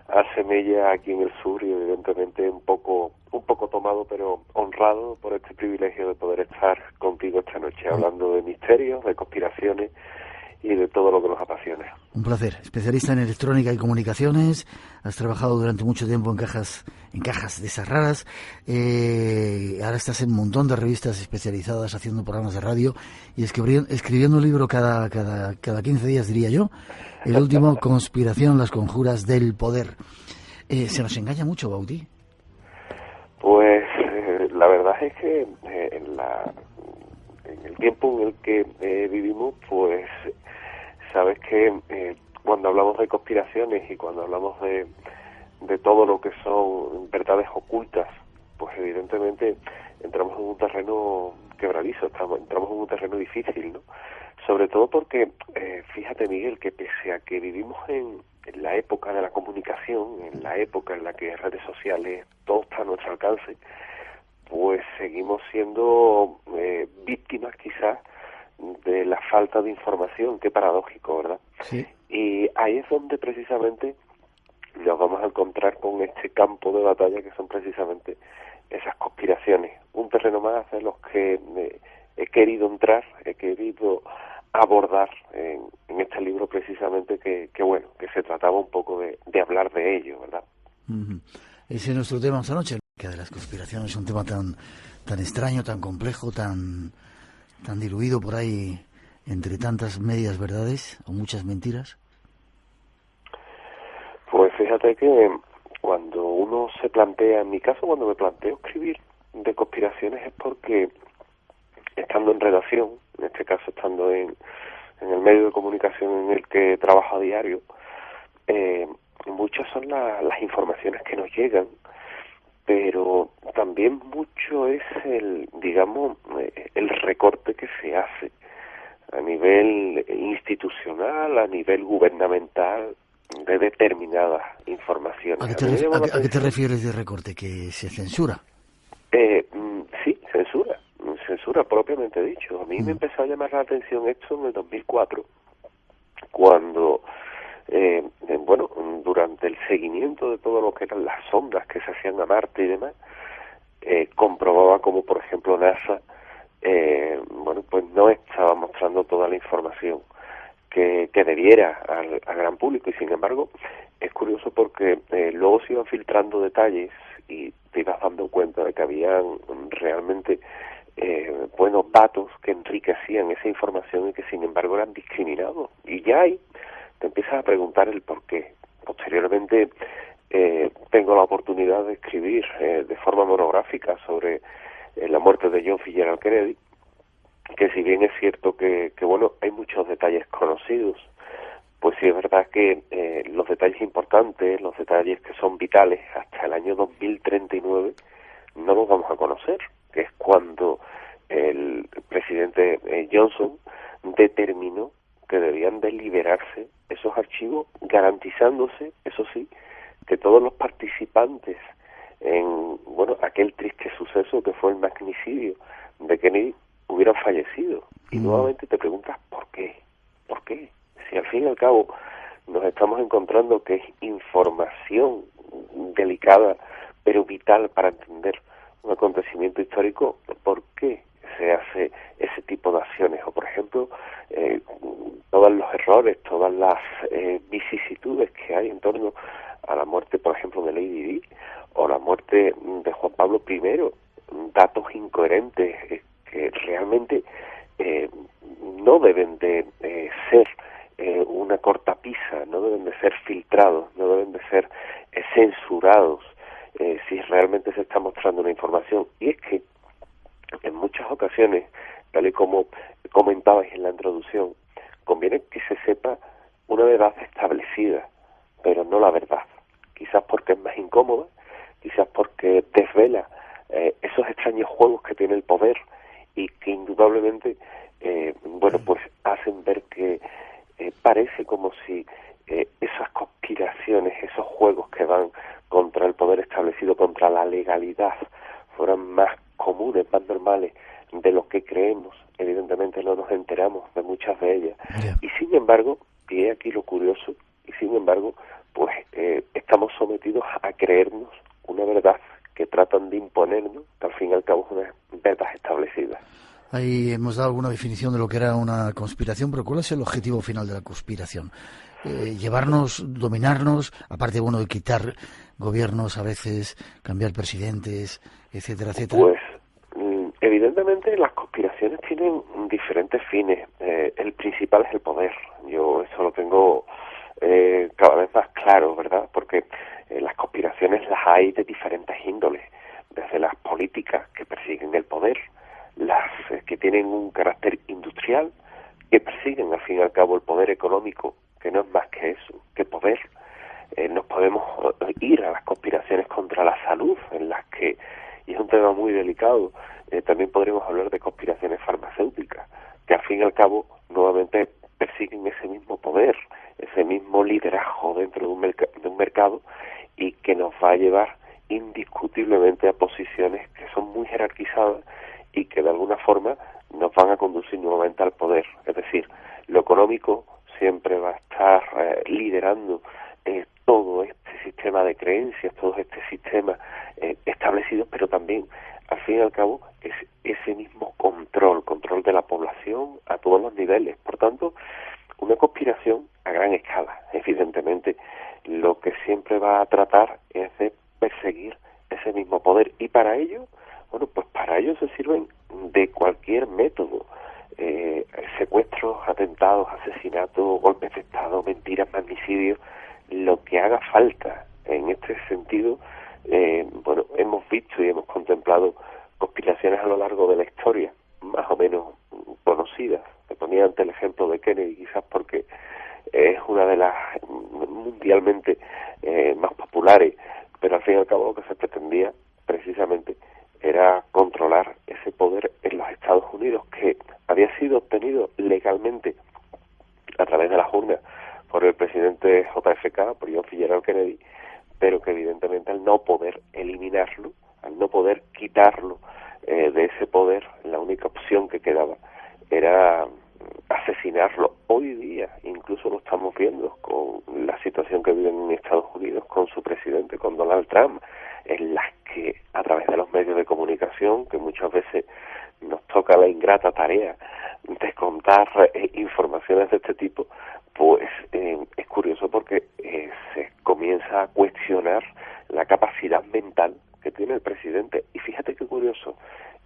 hace mella aquí en el sur y evidentemente un poco tomado, pero honrado por este privilegio de poder estar contigo esta noche, hablando de misterios, de conspiraciones y de todo lo que nos apasiona. Un placer. Especialista en electrónica y comunicaciones, has trabajado durante mucho tiempo en cajas de esas raras, ahora estás en un montón de revistas especializadas haciendo programas de radio y escribiendo un libro cada 15 días, diría yo. El último, Conspiración, las conjuras del poder. ¿Se nos engaña mucho, Bauti? Pues la verdad es que en el tiempo en el que vivimos, pues sabes que cuando hablamos de conspiraciones y cuando hablamos de todo lo que son verdades ocultas, pues evidentemente entramos en un terreno quebradizo, entramos en un terreno difícil, ¿no? Sobre todo porque, fíjate, Miguel, que pese a que vivimos en la época de la comunicación, en la época en la que redes sociales, todo está a nuestro alcance, pues seguimos siendo víctimas quizás de la falta de información. Qué paradójico, ¿verdad? Sí. Y ahí es donde precisamente nos vamos a encontrar con este campo de batalla que son precisamente esas conspiraciones. Un terreno más de los que he querido entrar, he querido abordar en este libro precisamente que se trataba un poco de hablar de ello, ¿verdad? Uh-huh. Ese es nuestro tema esta noche, que de las conspiraciones es un tema tan extraño, tan complejo, tan diluido por ahí entre tantas medias verdades o muchas mentiras. Pues fíjate que cuando uno se plantea, en mi caso cuando me planteo escribir de conspiraciones es porque estando en redacción, en este caso estando en el medio de comunicación en el que trabajo a diario, muchas son las informaciones que nos llegan, pero también mucho es el recorte que se hace a nivel institucional, a nivel gubernamental, de determinadas informaciones. ¿A qué te refieres de recorte? ¿Que se censura? Sí, censura propiamente dicho. A mí me empezó a llamar la atención esto en el 2004, cuando durante el seguimiento de todo lo que eran las sondas que se hacían a Marte y demás, comprobaba como, por ejemplo, NASA pues no estaba mostrando toda la información que debiera al gran público, y sin embargo es curioso porque luego se iban filtrando detalles y te ibas dando cuenta de que habían realmente datos que enriquecían esa información y que sin embargo eran discriminados, y ya ahí te empiezas a preguntar el por qué. Posteriormente tengo la oportunidad de escribir de forma monográfica sobre la muerte de John Fitzgerald Kennedy, que si bien es cierto que hay muchos detalles conocidos, pues sí es verdad que los detalles importantes, los detalles que son vitales hasta el año 2039 no los vamos a conocer, que es cuando el presidente Johnson determinó que debían de liberarse esos archivos, garantizándose, eso sí, que todos los participantes en aquel triste suceso que fue el magnicidio de Kennedy hubieran fallecido. Y nuevamente te preguntas ¿por qué? ¿Por qué? Si al fin y al cabo nos estamos encontrando que es información delicada pero vital para entender un acontecimiento histórico, ¿por qué se hace ese tipo de acciones? O por ejemplo, todos los errores, todas las vicisitudes que hay en torno a la muerte, por ejemplo, de Lady Di, o la muerte de Juan Pablo I, datos incoherentes que realmente no deben de ser una cortapisa, no deben de ser filtrados, no deben de ser censurados si realmente se está mostrando una información. Y es que en muchas ocasiones, tal y como comentabais en la introducción, conviene que se sepa una verdad establecida, pero no la verdad. Quizás porque es más incómoda, quizás porque desvela esos extraños juegos que tiene el poder y que indudablemente pues hacen ver que parece como si esas conspiraciones, esos juegos que van contra el poder establecido, contra la legalidad, fueran más comunes, más normales de lo que creemos. Evidentemente no nos enteramos de muchas de ellas. Y sin embargo, y aquí lo curioso, pues estamos sometidos a creernos una verdad que tratan de imponernos, que al fin y al cabo es una verdad establecida. Ahí hemos dado alguna definición de lo que era una conspiración, pero ¿cuál es el objetivo final de la conspiración? Llevarnos, dominarnos, aparte de quitar gobiernos a veces, cambiar presidentes, etcétera, etcétera. Pues evidentemente las conspiraciones tienen diferentes fines. El principal es el poder. Yo eso lo tengo cada vez más claro, ¿verdad? Porque las conspiraciones las hay de diferentes índoles, desde las políticas que persiguen el poder, las que tienen un carácter industrial, que persiguen al fin y al cabo el poder económico, que no es más que eso, que poder. Nos podemos ir a las conspiraciones contra la salud, en las que, y es un tema muy delicado, también podríamos hablar de conspiraciones farmacéuticas, que al fin y al cabo nuevamente persiguen ese mismo poder, ese mismo liderazgo dentro de un mercado, y que nos va a llevar indiscutiblemente a posiciones que son muy jerarquizadas y que de alguna forma nos van a conducir nuevamente al poder. Es decir, lo económico siempre va a estar liderando todo este sistema de creencias, todo este sistema establecido, pero también, al fin y al cabo, es ese mismo control de la población a todos los niveles. Por tanto, una conspiración a gran escala, evidentemente, lo que siempre va a tratar es de perseguir ese mismo poder, y para ello, para ello se sirven de cualquier método, secuestros, atentados, asesinatos, golpes de Estado, mentiras, magnicidios, lo que haga falta. En este sentido, hemos visto y hemos contemplado conspiraciones a lo largo de la historia, más o menos conocidas. Me ponía ante el ejemplo de Kennedy, quizás porque es una de las mundialmente más populares, pero al fin y al cabo lo que se pretendía precisamente era controlar ese poder en los Estados Unidos, que había sido obtenido legalmente a través de las urnas por el presidente JFK, por John Fitzgerald Kennedy, pero que evidentemente al no poder eliminarlo, al no poder quitarlo de ese poder, la única opción que quedaba era asesinarlo. Hoy día incluso lo estamos viendo con la situación que viven en Estados Unidos con su presidente, con Donald Trump, en las que a través de los medios de comunicación, que muchas veces nos toca la ingrata tarea de contar informaciones de este tipo, pues es curioso porque se comienza a cuestionar la capacidad mental que tiene el presidente. Y fíjate qué curioso,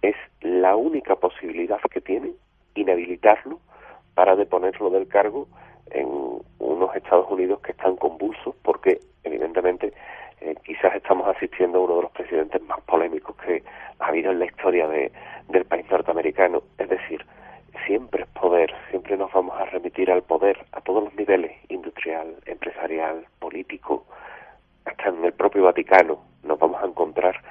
es la única posibilidad que tiene inhabilitarlo para deponerlo del cargo en unos Estados Unidos que están convulsos, porque evidentemente quizás estamos asistiendo a uno de los presidentes más polémicos que ha habido en la historia del país norteamericano. Es decir, siempre es poder, siempre nos vamos a remitir al poder a todos los niveles, industrial, empresarial, político, hasta en el propio Vaticano nos vamos a encontrar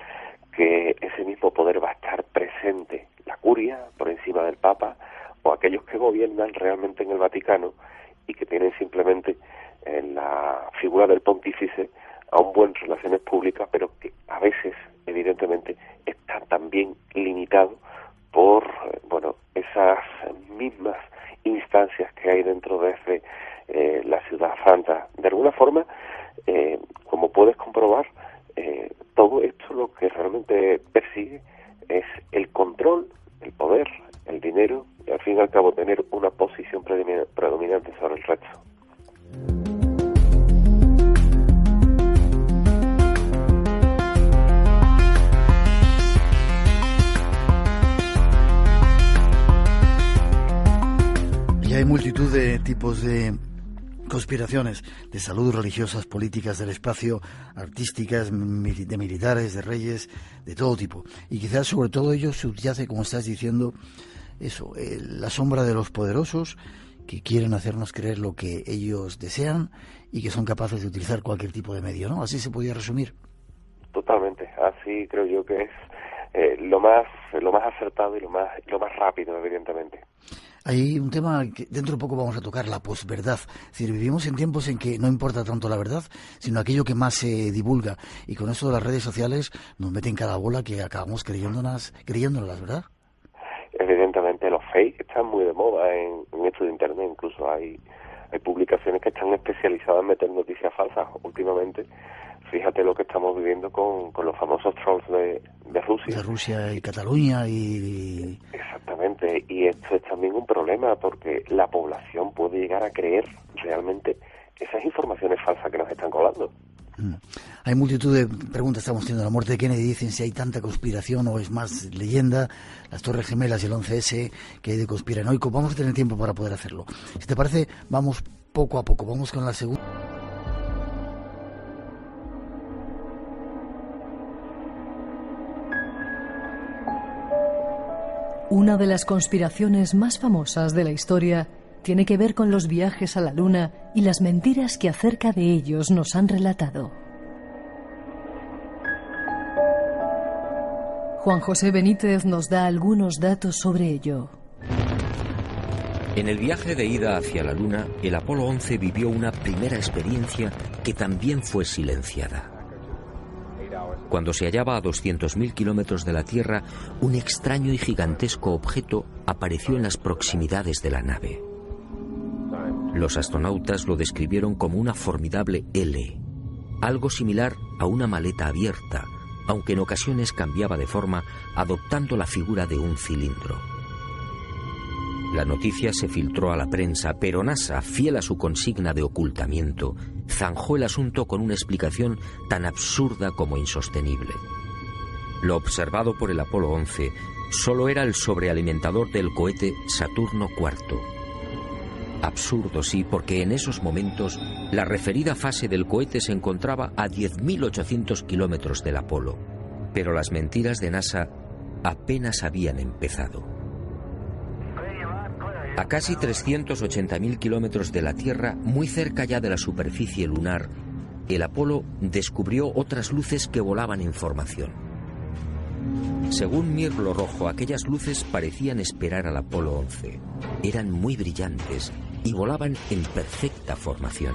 que ese mismo poder va a estar presente, la curia por encima del Papa, o aquellos que gobiernan realmente en el Vaticano y que tienen simplemente en la figura del pontífice a un buen relaciones públicas, pero que a veces evidentemente está también limitado por esas mismas instancias que hay dentro de la ciudad santa. De alguna forma, como puedes comprobar, todo esto lo que realmente persigue es el control, el poder, el dinero, y al fin y al cabo tener una posición predominante sobre el resto. Y hay multitud de tipos de conspiraciones de salud, religiosas, políticas, del espacio, artísticas, de militares, de reyes, de todo tipo. Y quizás sobre todo ello subyace, como estás diciendo, eso, la sombra de los poderosos que quieren hacernos creer lo que ellos desean y que son capaces de utilizar cualquier tipo de medio, ¿no? Así se podría resumir. Totalmente, así creo yo que es lo más acertado y lo más rápido, evidentemente. Hay un tema que dentro de poco vamos a tocar, la posverdad. Es decir, vivimos en tiempos en que no importa tanto la verdad, sino aquello que más se divulga. Y con esto de las redes sociales nos meten cada bola que acabamos creyéndolas, ¿verdad? Evidentemente los fake están muy de moda en esto de Internet. Incluso hay publicaciones que están especializadas en meter noticias falsas últimamente. Fíjate lo que estamos viviendo con los famosos trolls de Rusia. De Rusia y Cataluña y... Exactamente, y esto es también un problema porque la población puede llegar a creer realmente esas informaciones falsas que nos están colando. Hay multitud de preguntas, estamos teniendo la muerte de Kennedy, dicen si hay tanta conspiración o es más leyenda, las Torres Gemelas y el 11S, que hay de conspiranoico. Vamos a tener tiempo para poder hacerlo. Si te parece, vamos poco a poco, vamos con la segunda. Una de las conspiraciones más famosas de la historia tiene que ver con los viajes a la Luna y las mentiras que acerca de ellos nos han relatado. Juan José Benítez nos da algunos datos sobre ello. En el viaje de ida hacia la Luna, el Apolo 11 vivió una primera experiencia que también fue silenciada. Cuando se hallaba a 200.000 kilómetros de la Tierra, un extraño y gigantesco objeto apareció en las proximidades de la nave. Los astronautas lo describieron como una formidable L, algo similar a una maleta abierta, aunque en ocasiones cambiaba de forma, adoptando la figura de un cilindro. La noticia se filtró a la prensa, pero NASA, fiel a su consigna de ocultamiento, zanjó el asunto con una explicación tan absurda como insostenible. Lo observado por el Apolo 11 solo era el sobrealimentador del cohete Saturno IV. Absurdo, sí, porque en esos momentos la referida fase del cohete se encontraba a 10.800 kilómetros del Apolo, pero las mentiras de NASA apenas habían empezado. A casi 380.000 kilómetros de la Tierra, muy cerca ya de la superficie lunar, el Apolo descubrió otras luces que volaban en formación. Según Mirlo Rojo, aquellas luces parecían esperar al Apolo 11. Eran muy brillantes y volaban en perfecta formación.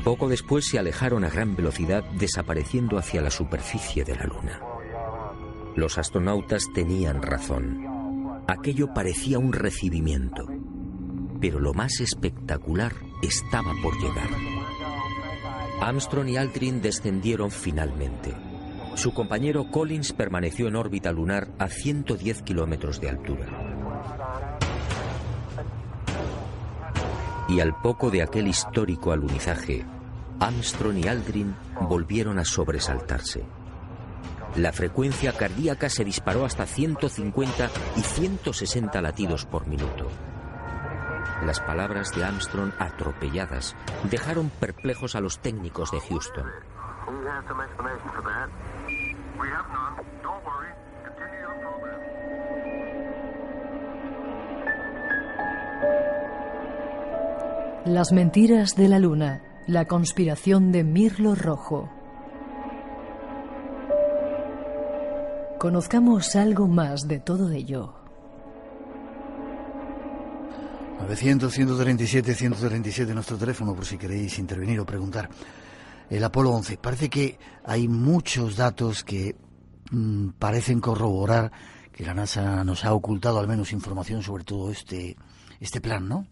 Poco después se alejaron a gran velocidad, desapareciendo hacia la superficie de la Luna. Los astronautas tenían razón. Aquello parecía un recibimiento, pero lo más espectacular estaba por llegar. Armstrong y Aldrin descendieron finalmente. Su compañero Collins permaneció en órbita lunar a 110 kilómetros de altura. Y al poco de aquel histórico alunizaje, Armstrong y Aldrin volvieron a sobresaltarse. La frecuencia cardíaca se disparó hasta 150 y 160 latidos por minuto. Las palabras de Armstrong, atropelladas, dejaron perplejos a los técnicos de Houston. Las mentiras de la Luna, la conspiración de Mirlo Rojo. Conozcamos algo más de todo ello. 900-137-137 nuestro teléfono por si queréis intervenir o preguntar. El Apolo 11, parece que hay muchos datos que parecen corroborar que la NASA nos ha ocultado al menos información sobre todo este plan, ¿no?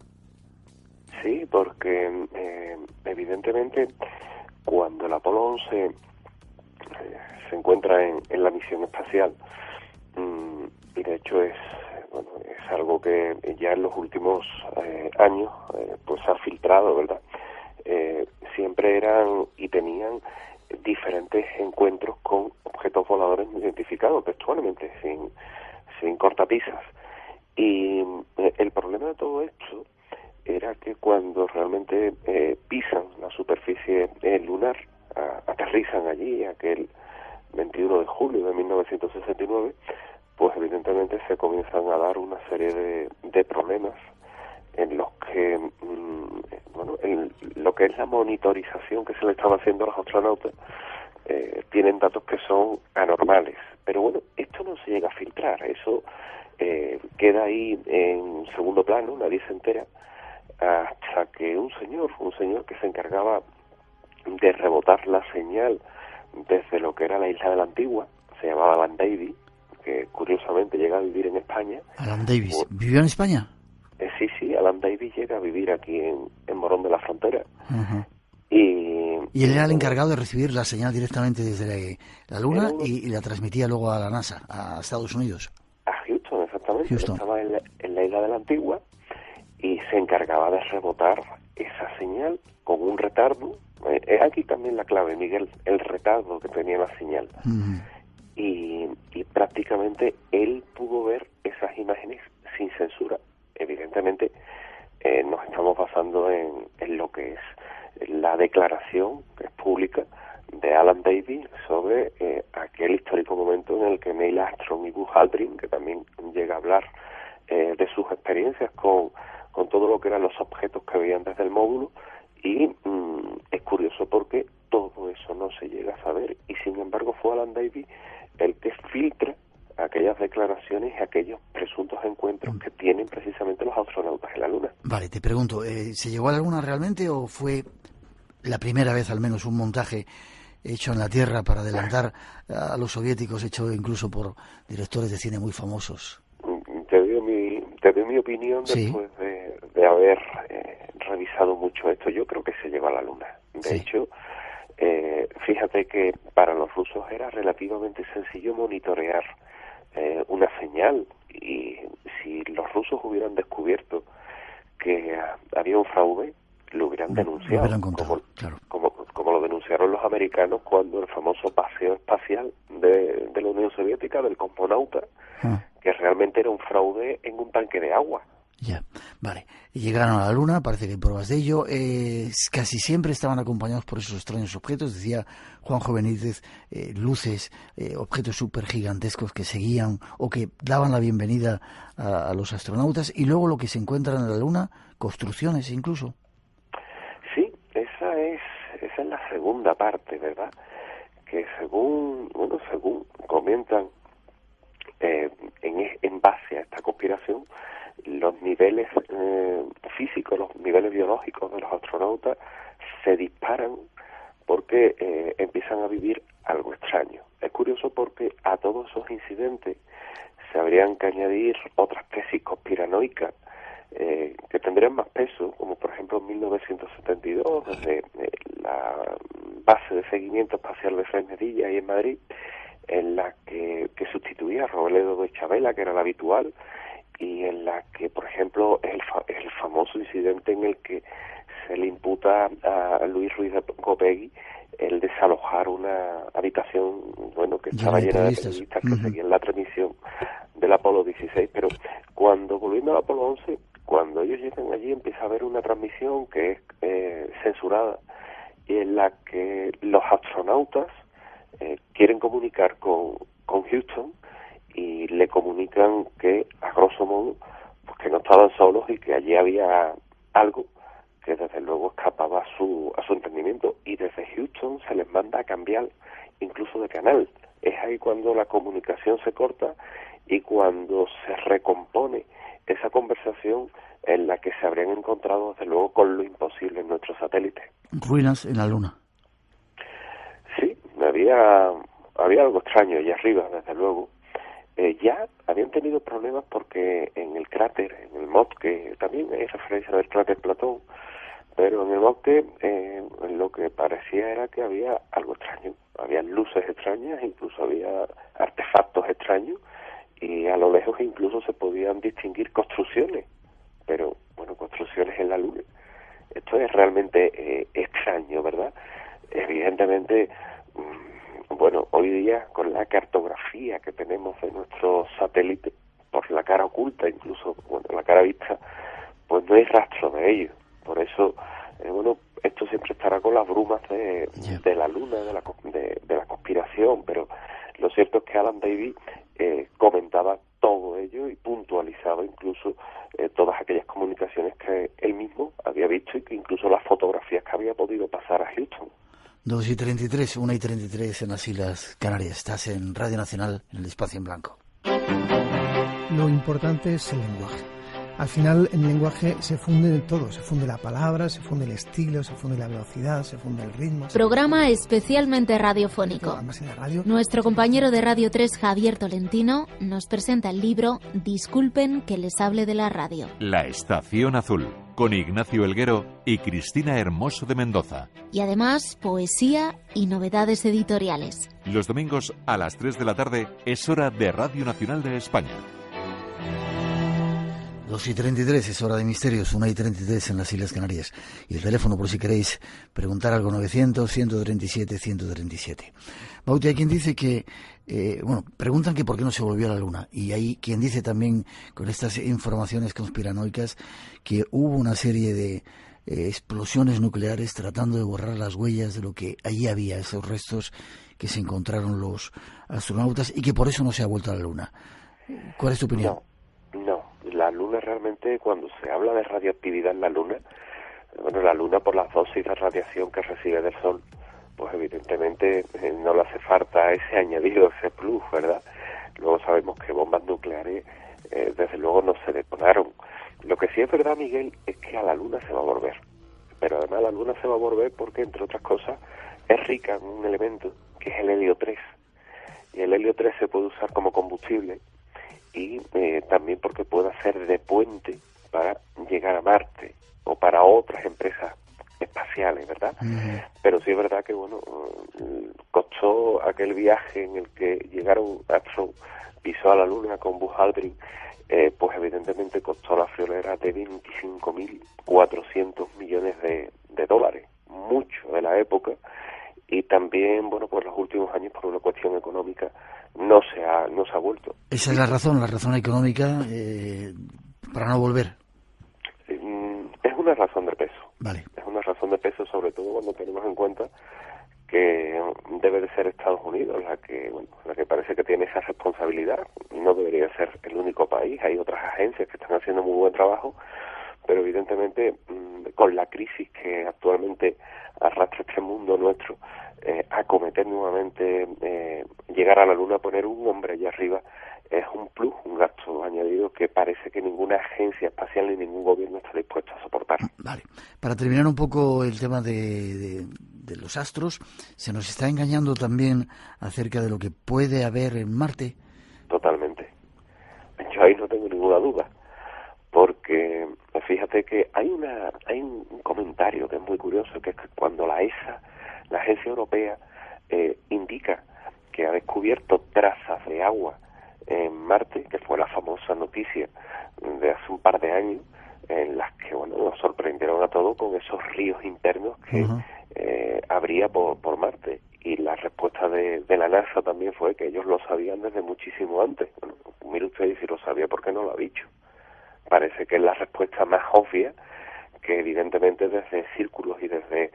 Sí, porque evidentemente cuando el Apolo 11 se encuentra en la misión espacial, y de hecho es algo que ya en los últimos años pues se ha filtrado, ¿verdad? Siempre eran y tenían diferentes encuentros con objetos voladores no identificados textualmente, sin cortapisas. Y el problema de todo esto era que cuando realmente pisan la superficie lunar, aterrizan allí aquel 21 de julio de 1969, pues evidentemente se comienzan a dar una serie de problemas en los que, en lo que es la monitorización que se le estaba haciendo a los astronautas, tienen datos que son anormales. Pero bueno, esto no se llega a filtrar, eso queda ahí en segundo plano, nadie se entera, hasta que un señor que se encargaba de rebotar la señal desde lo que era la isla de la Antigua, se llamaba Alan Davis, que curiosamente llega a vivir en España. Alan Davis, ¿vivió en España? Sí, Alan Davis llega a vivir aquí en Morón de la Frontera. Uh-huh. Y él era el encargado de recibir la señal directamente desde la Luna y la transmitía luego a la NASA, a Estados Unidos. A Houston, exactamente. Houston. Estaba en la isla de la Antigua y se encargaba de rebotar esa señal con un retardo. Aquí también la clave, Miguel, el retardo que tenía la señal. Uh-huh. Y prácticamente él pudo ver esas imágenes sin censura. Evidentemente nos estamos basando en lo que es la declaración, que es pública, de Alan Davis sobre aquel histórico momento en el que Neil Armstrong y Buzz Aldrin, que también llega a hablar de sus experiencias con todo lo que eran los objetos que veían desde el módulo, y es curioso porque todo eso no se llega a saber, y sin embargo fue Alan Davis el que filtra aquellas declaraciones y aquellos presuntos encuentros que tienen precisamente los astronautas en la Luna. Vale, te pregunto, ¿se llegó a la Luna realmente o fue la primera vez al menos un montaje hecho en la Tierra para adelantar a los soviéticos, hecho incluso por directores de cine muy famosos? Te doy mi opinión después de haber revisado mucho esto. Yo creo que se llegó a la Luna. De hecho, fíjate que para los rusos era relativamente sencillo monitorear una señal, y si los rusos hubieran descubierto que había un fraude, lo hubieran denunciado, lo hubieran contado, claro. como lo denunciaron los americanos cuando el famoso paseo espacial de la Unión Soviética, del cosmonauta, que realmente era un fraude en un tanque de agua. Ya, vale. Llegaron a la Luna, parece que hay pruebas de ello. Casi siempre estaban acompañados por esos extraños objetos, decía Juanjo Benítez, luces, objetos súper gigantescos que seguían o que daban la bienvenida a los astronautas. Y luego lo que se encuentran en la Luna, construcciones incluso. Sí, esa es la segunda parte, ¿verdad? Que según comentan, en base a esta conspiración, los niveles físicos, los niveles biológicos de los astronautas se disparan porque empiezan a vivir algo extraño. Es curioso porque a todos esos incidentes se habrían que añadir otras tesis conspiranoicas que tendrían más peso, como por ejemplo en 1972, desde la base de seguimiento espacial de Fresnedilla y en Madrid, en la que sustituía a Robledo de Chabela, que era la habitual, y en la que, por ejemplo, es el famoso incidente en el que se le imputa a Luis Ruiz de Gopegui el desalojar una habitación, que estaba llena de periodistas que seguían la transmisión del Apolo 16. Pero volviendo al Apolo 11, cuando ellos llegan allí empieza a haber una transmisión que es censurada, y en la que los astronautas quieren comunicar con Houston, y le comunican que, a grosso modo, pues que no estaban solos y que allí había algo que desde luego escapaba a su entendimiento, y desde Houston se les manda a cambiar incluso de canal. Es ahí cuando la comunicación se corta y cuando se recompone esa conversación en la que se habrían encontrado desde luego con lo imposible en nuestro satélite. Ruinas en la Luna. Sí, había algo extraño allá arriba, desde luego. Ya habían tenido problemas porque en el cráter, en el MOT, que también es referencia del cráter Platón, pero en el MOT lo que parecía era que había algo extraño. Había luces extrañas, incluso había artefactos extraños, y a lo lejos incluso se podían distinguir construcciones, pero construcciones en la Luna. Esto es realmente extraño, ¿verdad? Evidentemente, hoy día con la cartografía que tenemos de nuestro satélite, por la cara oculta, incluso la cara vista, pues no hay rastro de ello. Por eso, bueno, esto siempre estará con las brumas de la luna, de la conspiración, pero lo cierto es que Alan Davies comentaba todo ello y puntualizaba incluso todas aquellas comunicaciones que él mismo había visto y que incluso las fotografías que había podido pasar a Houston. 2:33, 1:33 en las Islas Canarias. Estás en Radio Nacional, en el Espacio en Blanco. Lo importante es el lenguaje. Al final, en el lenguaje se funde todo. Se funde la palabra, se funde el estilo, se funde la velocidad, se funde el ritmo. Programa especialmente radiofónico. Además, en la radio... Nuestro compañero de Radio 3, Javier Tolentino, nos presenta el libro Disculpen que les hable de la radio. La Estación Azul, con Ignacio Elguero y Cristina Hermoso de Mendoza. Y además, poesía y novedades editoriales. Los domingos a las 3 de la tarde es hora de Radio Nacional de España. 2:33, es hora de misterios, 1:33 en las Islas Canarias. Y el teléfono, por si queréis preguntar algo, 900-137-137. Bauti, hay quien dice que, preguntan que por qué no se volvió a la Luna. Y hay quien dice también, con estas informaciones conspiranoicas, que hubo una serie de explosiones nucleares tratando de borrar las huellas de lo que allí había, esos restos que se encontraron los astronautas, y que por eso no se ha vuelto a la Luna. ¿Cuál es tu opinión? No. La Luna realmente, cuando se habla de radioactividad en la Luna, bueno, la Luna por las dosis de radiación que recibe del Sol, pues evidentemente no le hace falta ese añadido, ese plus, ¿verdad? Luego sabemos que bombas nucleares, desde luego, no se detonaron. Lo que sí es verdad, Miguel, es que a la Luna se va a volver. Pero además la Luna se va a volver porque, entre otras cosas, es rica en un elemento que es el helio 3. Y el helio 3 se puede usar como combustible y también porque puede hacer de puente para llegar a Marte o para otras empresas espaciales, ¿verdad? Pero sí es verdad que, bueno, costó aquel viaje en el que llegaron, Armstrong pisó a la Luna con Buzz Aldrin, pues evidentemente costó la friolera de 25.400 millones de dólares, mucho de la época, y también, bueno, pues los últimos años, por una cuestión económica, no se ha vuelto. Esa es la razón económica para no volver. Es una razón de peso. Vale. Es una razón de peso, sobre todo cuando tenemos en cuenta que debe de ser Estados Unidos la que parece que tiene esa responsabilidad. No debería ser el único país. Hay otras agencias que están haciendo muy buen trabajo, pero evidentemente con la crisis que actualmente arrastra este mundo nuestro, acometer nuevamente llegar a la Luna, poner un hombre allá arriba, es un plus, un gasto añadido que parece que ninguna agencia espacial ni ningún gobierno está dispuesto a soportar. Vale. Para terminar un poco el tema de los astros, se nos está engañando también acerca de lo que puede haber en Marte. Totalmente. Yo ahí no tengo ninguna duda, porque fíjate que hay un comentario que es muy curioso, que es que cuando la ESA, la Agencia Europea, indica que ha descubierto trazas de agua en Marte, que fue la famosa noticia de hace un par de años, en las que, bueno, nos sorprendieron a todos con esos ríos internos que habría por Marte. Y la respuesta de la NASA también fue que ellos lo sabían desde muchísimo antes. Bueno, mire usted, si lo sabía, ¿por qué no lo ha dicho? Parece que es la respuesta más obvia, que evidentemente desde círculos y desde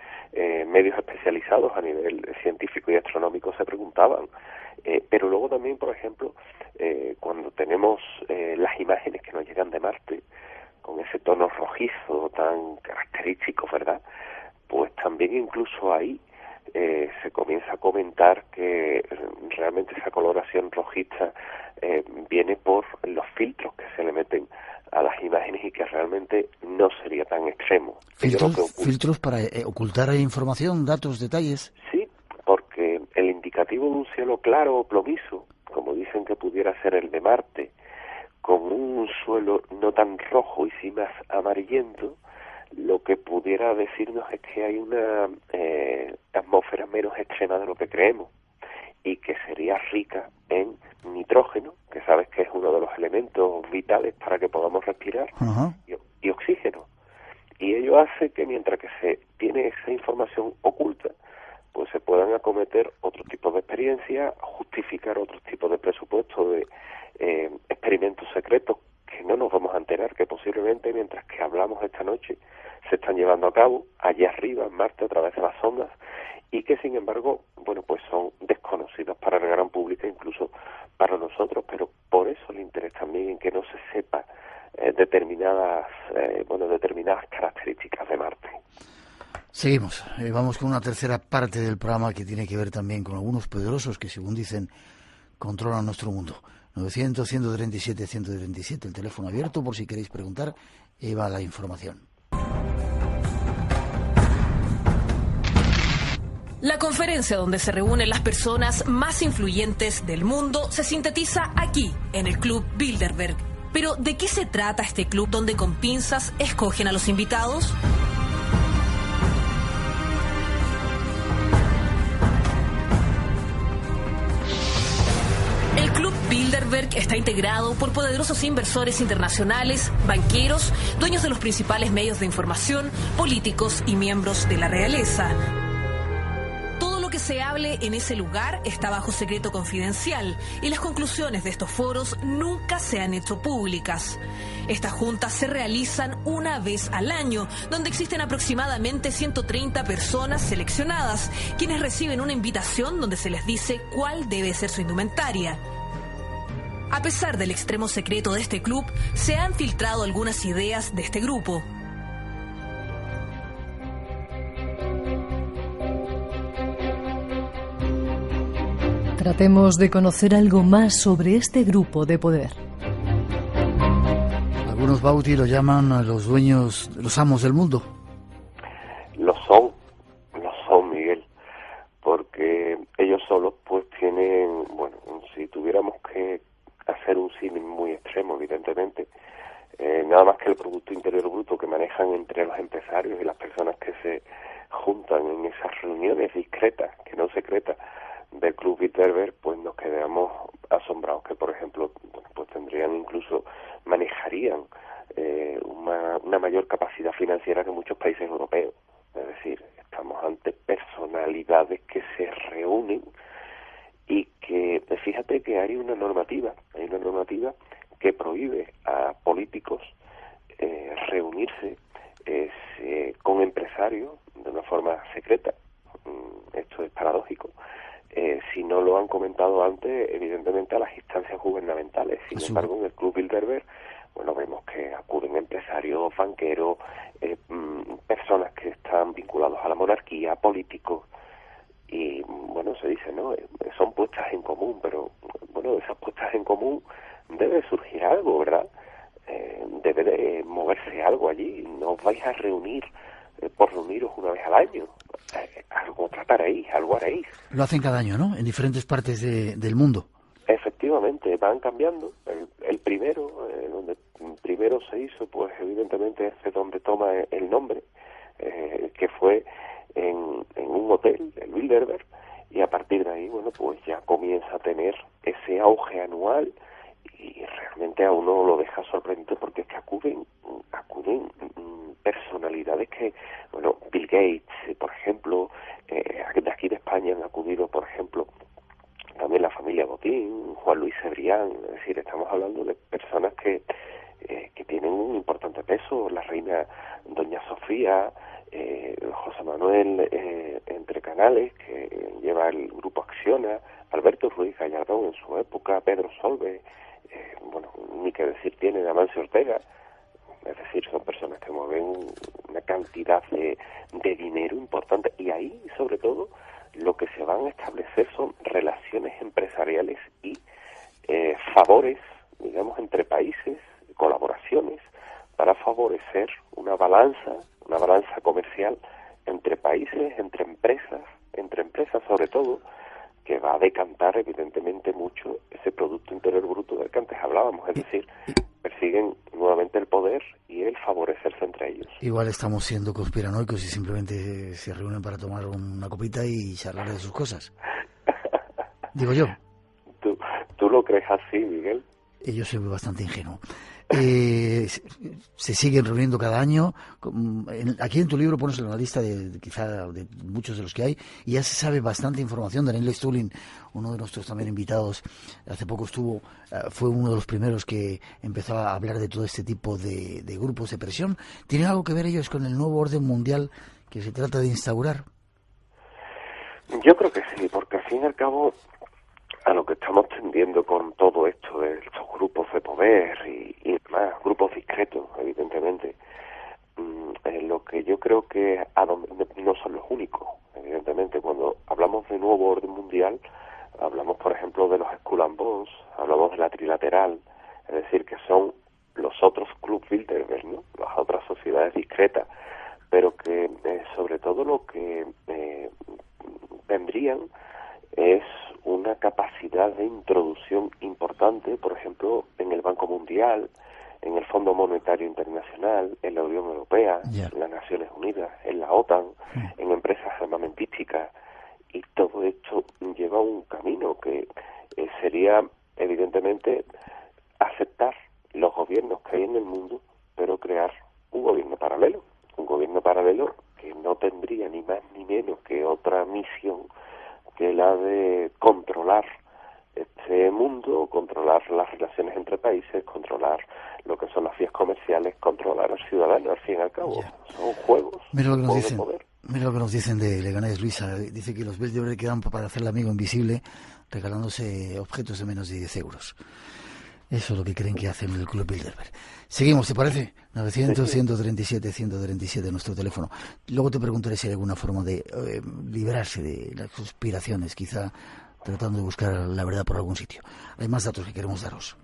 medios especializados a nivel científico y astronómico se preguntaban. Pero luego también, por ejemplo, cuando tenemos las imágenes que nos llegan de Marte, con ese tono rojizo tan característico, ¿verdad? Pues también incluso ahí se comienza a comentar que realmente esa coloración rojiza viene por los filtros que se le meten a las imágenes y que realmente no sería tan extremo. ¿Filtros para ocultar información, datos, detalles? Sí, porque el indicativo de un cielo claro o plomizo, como dicen que pudiera ser el de Marte, con un suelo no tan rojo y sí más amarillento, lo que pudiera decirnos es que hay una atmósfera menos extrema de lo que creemos y que sería rica en nitrógeno, que sabes que es uno de los elementos vitales para que podamos respirar, y oxígeno. Y ello hace que mientras que se tiene esa información oculta, pues se puedan acometer otro tipo de experiencias, justificar otros tipos de presupuestos de experimentos secretos que no nos vamos a enterar que posiblemente mientras que hablamos esta noche se están llevando a cabo allá arriba en Marte a través de las ondas y que sin embargo, bueno, pues son desconocidas para el gran público, incluso para nosotros, pero por eso el interés también en que no se sepa determinadas características de Marte. Seguimos, vamos con una tercera parte del programa que tiene que ver también con algunos poderosos que, según dicen, controlan nuestro mundo. 900-137-137, el teléfono abierto por si queréis preguntar, va la información. La conferencia donde se reúnen las personas más influyentes del mundo se sintetiza aquí, en el Club Bilderberg. Pero, ¿de qué se trata este club donde con pinzas escogen a los invitados? El Club Bilderberg está integrado por poderosos inversores internacionales, banqueros, dueños de los principales medios de información, políticos y miembros de la realeza. Todo lo que se hable en ese lugar está bajo secreto confidencial y las conclusiones de estos foros nunca se han hecho públicas. Estas juntas se realizan una vez al año, donde existen aproximadamente 130 personas seleccionadas, quienes reciben una invitación donde se les dice cuál debe ser su indumentaria. A pesar del extremo secreto de este club, se han filtrado algunas ideas de este grupo. Tratemos de conocer algo más sobre este grupo de poder. Algunos, Bauti, lo llaman los dueños, los amos del mundo. Lo son, Miguel, porque ellos solos pues tienen, bueno, si tuviéramos que hacer un símil muy extremo, evidentemente, nada más que el Producto Interior Bruto que manejan entre los empresarios y las personas que se juntan en esas reuniones discretas, que no secretas, del Club Bilderberg, pues nos quedamos asombrados que, por ejemplo, bueno, pues manejarían una mayor capacidad financiera que muchos países europeos. Es decir, estamos ante personalidades que se reúnen y que, fíjate que hay una normativa que prohíbe a políticos reunirse con empresarios de una forma secreta. Esto es paradójico. Si no lo han comentado antes, evidentemente a las instancias gubernamentales. Sin embargo, en el Club Bilderberg, bueno, vemos que acuden empresarios, banqueros, personas que están vinculados a la monarquía, políticos, y bueno, se dice, ¿no? Son puestas en común, pero bueno, de esas puestas en común debe surgir algo, ¿verdad? Debe de moverse algo allí. No os vais a reunir por reuniros una vez al año. Algo trataréis, algo haréis. Lo hacen cada año, ¿no? En diferentes partes del mundo. Efectivamente, van cambiando. El primero, donde primero se hizo, pues evidentemente es de donde toma el nombre, que fue en un hotel, el Bilderberg, y a partir de ahí, bueno, pues ya comienza a tener ese auge anual y realmente a uno lo deja sorprendido porque es que acuden personalidades que, bueno, Bill Gates, por ejemplo, de aquí de España han acudido, por ejemplo, también la familia Botín, Juan Luis Cebrián. Es decir, estamos hablando de personas que tienen un importante peso, la reina Doña Sofía, José Manuel Entre Canales, que lleva el grupo Acciona, Alberto Ruiz Gallardón en su época, Pedro Solve, bueno, ni que decir tiene Amancio Ortega. Es decir, son personas que mueven una cantidad de dinero importante y ahí, sobre todo, lo que se van a establecer son relaciones empresariales y favores, digamos, entre países, colaboraciones, para favorecer una balanza comercial entre países, entre empresas sobre todo, que va a decantar evidentemente mucho ese Producto Interior Bruto del que antes hablábamos. Es decir, persiguen nuevamente el poder y el favorecerse entre ellos. Igual estamos siendo conspiranoicos y simplemente se reúnen para tomar una copita y charlar de sus cosas. Digo yo. ¿Tú lo crees así, Miguel? yo soy bastante ingenuo. Se siguen reuniendo cada año. Aquí en tu libro pones una lista quizá de muchos de los que hay, y ya se sabe bastante información. Daniel Stulin, uno de nuestros también invitados, hace poco fue uno de los primeros que empezó a hablar de todo este tipo de grupos de presión. ¿Tienen algo que ver ellos con el nuevo orden mundial que se trata de instaurar? Yo creo que sí, porque al fin y al cabo a lo que estamos tendiendo con todo esto de estos grupos de poder y demás, grupos discretos, evidentemente, lo que yo creo que no son los únicos. Evidentemente, cuando hablamos de nuevo orden mundial, hablamos, por ejemplo, de los Skull and Bones, hablamos de la trilateral, es decir, que son los otros Club Bilderberg, ¿no? Las otras sociedades discretas, pero que sobre todo lo que tendrían es una capacidad de introducción importante, por ejemplo, en el Banco Mundial, en el Fondo Monetario Internacional, en la Unión Europea, en las Naciones Unidas, en la OTAN, en empresas armamentísticas, y todo esto lleva un camino que sería, evidentemente, aceptar los gobiernos que hay en el mundo, pero crear un gobierno paralelo que no tendría ni más ni menos que otra misión que la de controlar este mundo, controlar las relaciones entre países, controlar lo que son las vías comerciales, controlar al ciudadano, al fin y al cabo. Son juegos. Mira lo que nos dicen de Leganés, Luisa. Dice que los Bilderberg quedan para hacer el amigo invisible regalándose objetos de menos de 10 euros. Eso es lo que creen que hacen el Club Bilderberg. Seguimos, ¿te parece? 900-137-137, nuestro teléfono. Luego te preguntaré si hay alguna forma de librarse de las conspiraciones, quizá tratando de buscar la verdad por algún sitio. Hay más datos que queremos daros.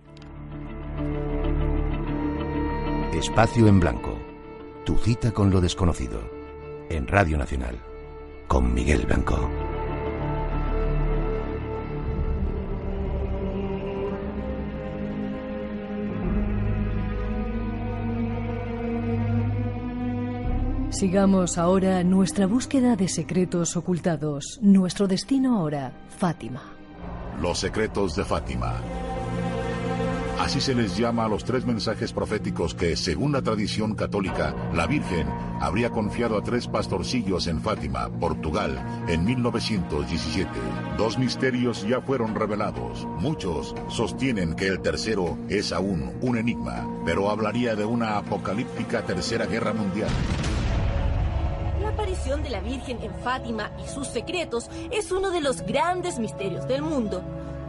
Espacio en Blanco. Tu cita con lo desconocido. En Radio Nacional. Con Miguel Blanco. Sigamos ahora nuestra búsqueda de secretos ocultados. Nuestro destino ahora, Fátima. Los secretos de Fátima. Así se les llama a los 3 mensajes proféticos que, según la tradición católica, la Virgen habría confiado a 3 pastorcillos en Fátima, Portugal, en 1917. 2 misterios ya fueron revelados. Muchos sostienen que el tercero es aún un enigma, pero hablaría de una apocalíptica tercera guerra mundial. La aparición de la Virgen en Fátima y sus secretos es uno de los grandes misterios del mundo.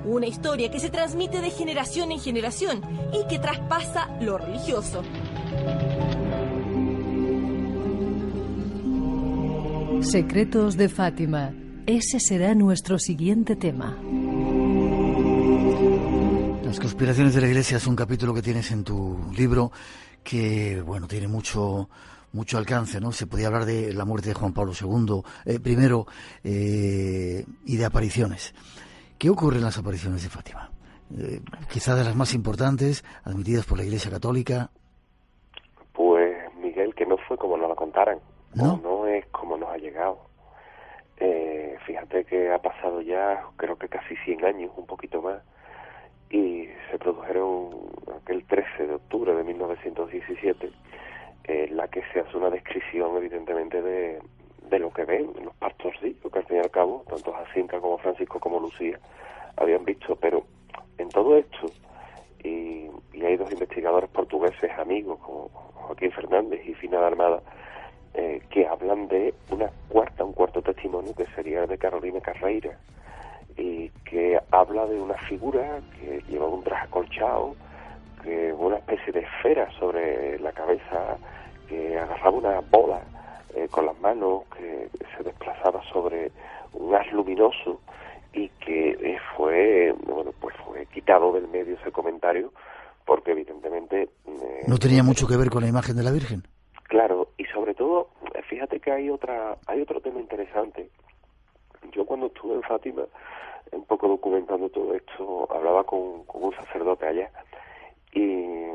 Una historia que se transmite de generación en generación y que traspasa lo religioso. Secretos de Fátima. Ese será nuestro siguiente tema. Las conspiraciones de la Iglesia es un capítulo que tienes en tu libro que, bueno, tiene mucho alcance, ¿no? Se podía hablar de la muerte de Juan Pablo II, primero, y de apariciones. ¿Qué ocurre en las apariciones de Fátima? Quizá de las más importantes, admitidas por la Iglesia Católica. Pues, Miguel, que no fue como nos lo contaran. ¿No? No es como nos ha llegado. Fíjate que ha pasado ya, creo que casi 100 años, un poquito más, y se produjeron aquel 13 de octubre de 1917, la que se hace una descripción, evidentemente, de lo que ven los pastorcillos, que al fin y al cabo, tanto Jacinta como Francisco como Lucía habían visto. Pero en todo esto, y hay 2 investigadores portugueses amigos, como Joaquín Fernández y Fina de Armada, que hablan de un cuarto testimonio, que sería de Carolina Carreira, y que habla de una figura que lleva un traje acolchado, que una especie de esfera sobre la cabeza, que agarraba una bola con las manos, que se desplazaba sobre un haz luminoso, y que fue quitado del medio ese comentario, porque evidentemente no tenía mucho que ver con la imagen de la Virgen. Claro, y sobre todo, fíjate que hay otro tema interesante. Yo cuando estuve en Fátima, un poco documentando todo esto, hablaba con un sacerdote allá, y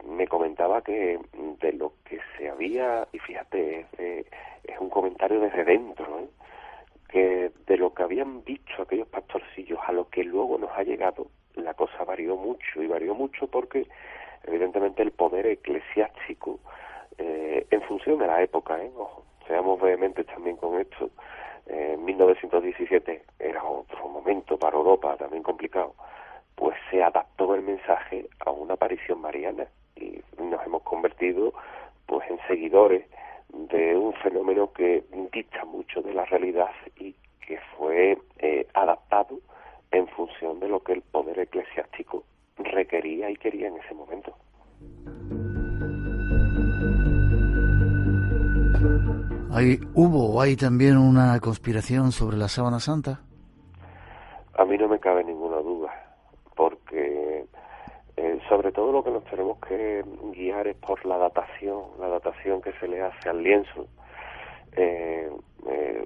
me comentaba que de lo que se había, y fíjate, es un comentario desde dentro, que de lo que habían visto aquellos pastorcillos a lo que luego nos ha llegado, la cosa varió mucho porque evidentemente el poder eclesiástico, en función de la época, ojo, seamos vehementes también con esto, en 1917 era otro momento para Europa, también complicado, pues se adaptó el mensaje a una aparición mariana y nos hemos convertido pues en seguidores de un fenómeno que dista mucho de la realidad y que fue adaptado en función de lo que el poder eclesiástico requería y quería en ese momento. ¿Hay también una conspiración sobre la Sábana Santa? A mí no me cabe ninguna duda, porque sobre todo lo que nos tenemos que guiar es por la datación que se le hace al lienzo.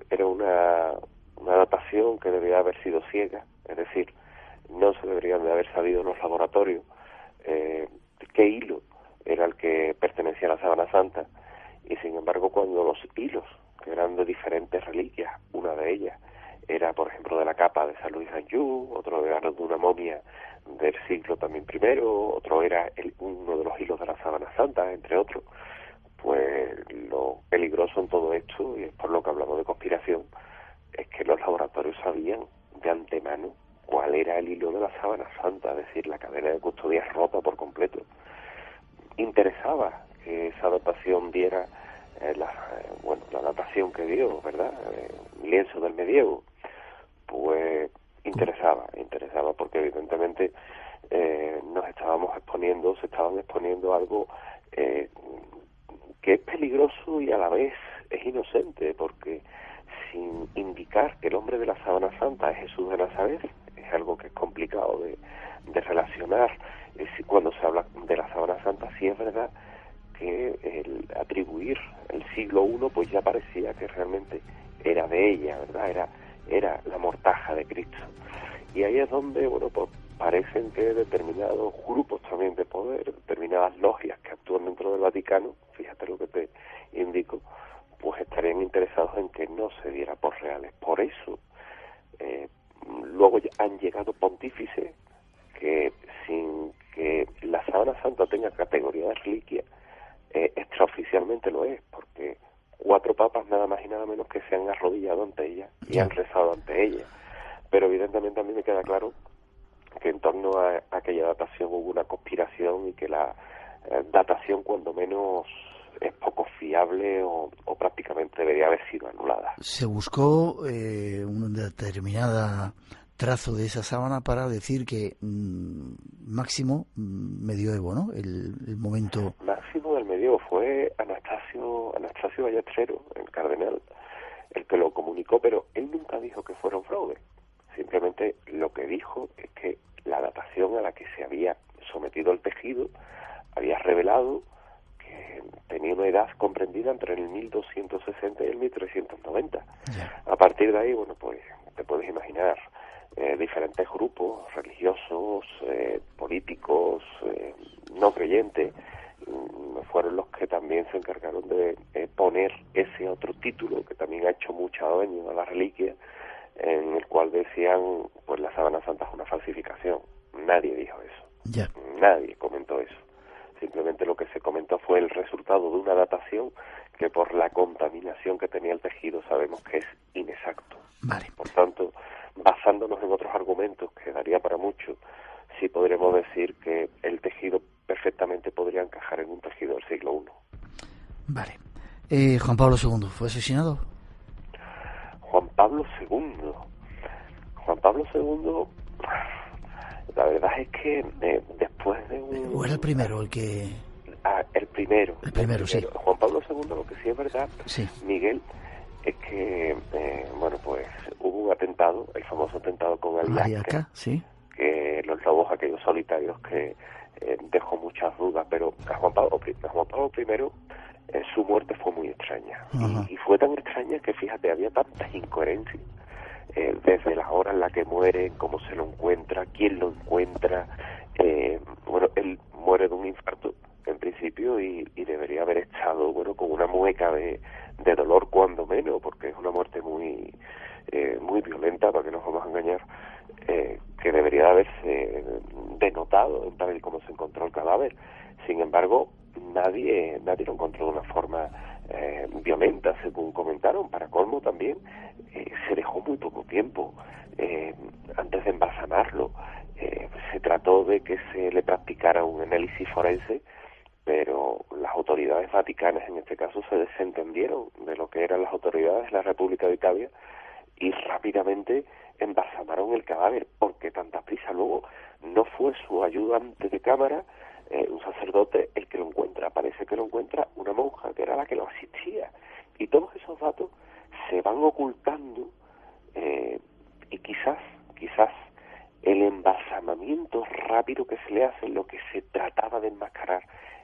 Era una datación que debía haber sido ciega, es decir, no se deberían de haber sabido en los laboratorios qué hilo era el que pertenecía a la Sábana Santa, y sin embargo cuando los hilos, que eran de diferentes reliquias, una de ellas era por ejemplo de la capa de San Luis Anjou, otro era de una momia del siglo también I, otro era uno de los hilos de la Sábana Santa, entre otros, pues lo peligroso en todo esto, y es por lo que hablamos de conspiración, es que los laboratorios sabían de antemano cuál era el hilo de la Sábana Santa, es decir, la cadena de custodia rota por completo. Interesaba que esa datación diera la datación que dio, ¿verdad? Lienzo del medievo, pues interesaba porque evidentemente se estaban exponiendo a algo que es peligroso y a la vez es inocente, porque sin indicar que el hombre de la Sábana Santa es Jesús de Nazaret, es algo que es complicado de relacionar. Cuando se habla de la Sábana Santa, sí es verdad que el atribuir el siglo I, pues ya parecía que realmente era de ella, ¿verdad? Era la mortaja de Cristo. Y ahí es donde, pues parecen que determinados grupos también de poder, determinadas logias que actúan dentro del Vaticano, fíjate lo que te indico, pues estarían interesados en que no se diera por reales. Por eso, luego han llegado pontífices que, sin que la Sábana Santa tenga categoría de reliquia, extraoficialmente lo es, porque 4 papas nada más y nada menos que se han arrodillado ante ella y han rezado ante ella. Pero evidentemente a mí me queda claro que en torno a aquella datación hubo una conspiración y que la datación cuando menos es poco fiable o prácticamente debería haber sido anulada. Se buscó un determinado trazo de esa sábana para decir que máximo medioevo, ¿no? El momento máximo del medievo fue Anastasio Ballesteros, el cardenal, el que lo comunicó, pero él nunca dijo que fuera un fraude. Simplemente lo que dijo es que la datación a la que se había sometido el tejido había revelado que tenía una edad comprendida entre el 1260 y el 1390. A partir de ahí, pues te puedes imaginar, diferentes grupos religiosos, políticos, no creyentes, fueron los que también se encargaron de poner ese otro título que también ha hecho mucho daño a la reliquia, en el cual decían, pues la Sábana Santa es una falsificación. Nadie dijo eso. Nadie comentó eso. Simplemente lo que se comentó fue el resultado de una datación que por la contaminación que tenía el tejido sabemos que es inexacto. Por tanto, basándonos en otros argumentos que daría para mucho, sí podremos decir que el tejido perfectamente podría encajar en un tejido del siglo I. Juan Pablo II, ¿fue asesinado? Juan Pablo II, la verdad es que después de un... ¿O era el primero el que...? El primero, sí. Juan Pablo II, lo que sí es verdad, sí, Miguel, es que, pues hubo un atentado, el famoso atentado con Aliaca, sí, que los lobos aquellos solitarios que dejó muchas dudas, pero a Juan Pablo I, su muerte fue muy extraña. Y fue tan extraña que, fíjate, había tantas incoherencias, desde la hora en la que muere, cómo se lo encuentra, quién lo encuentra. Él muere de un infarto en principio y debería haber estado con una mueca de dolor cuando menos, porque es una muerte muy muy violenta, para que nos vamos a engañar, que debería de haberse denotado en tal y como se encontró el cadáver. Sin embargo, nadie lo encontró de una forma violenta, según comentaron. Para colmo también, se dejó muy poco tiempo antes de embalsamarlo. Se trató de que se le practicara un análisis forense, pero las autoridades vaticanas en este caso se desentendieron de lo que eran las autoridades de la República de Italia y rápidamente embalsamaron el cadáver. Porque tanta prisa? Luego no fue su ayudante de cámara, un sacerdote, el que lo encuentra. Parece que lo encuentra una monja, que era la que lo asistía. Y todos esos datos se van ocultando, y quizás el embalsamamiento rápido que se le hace, lo que se trataba de enmascarar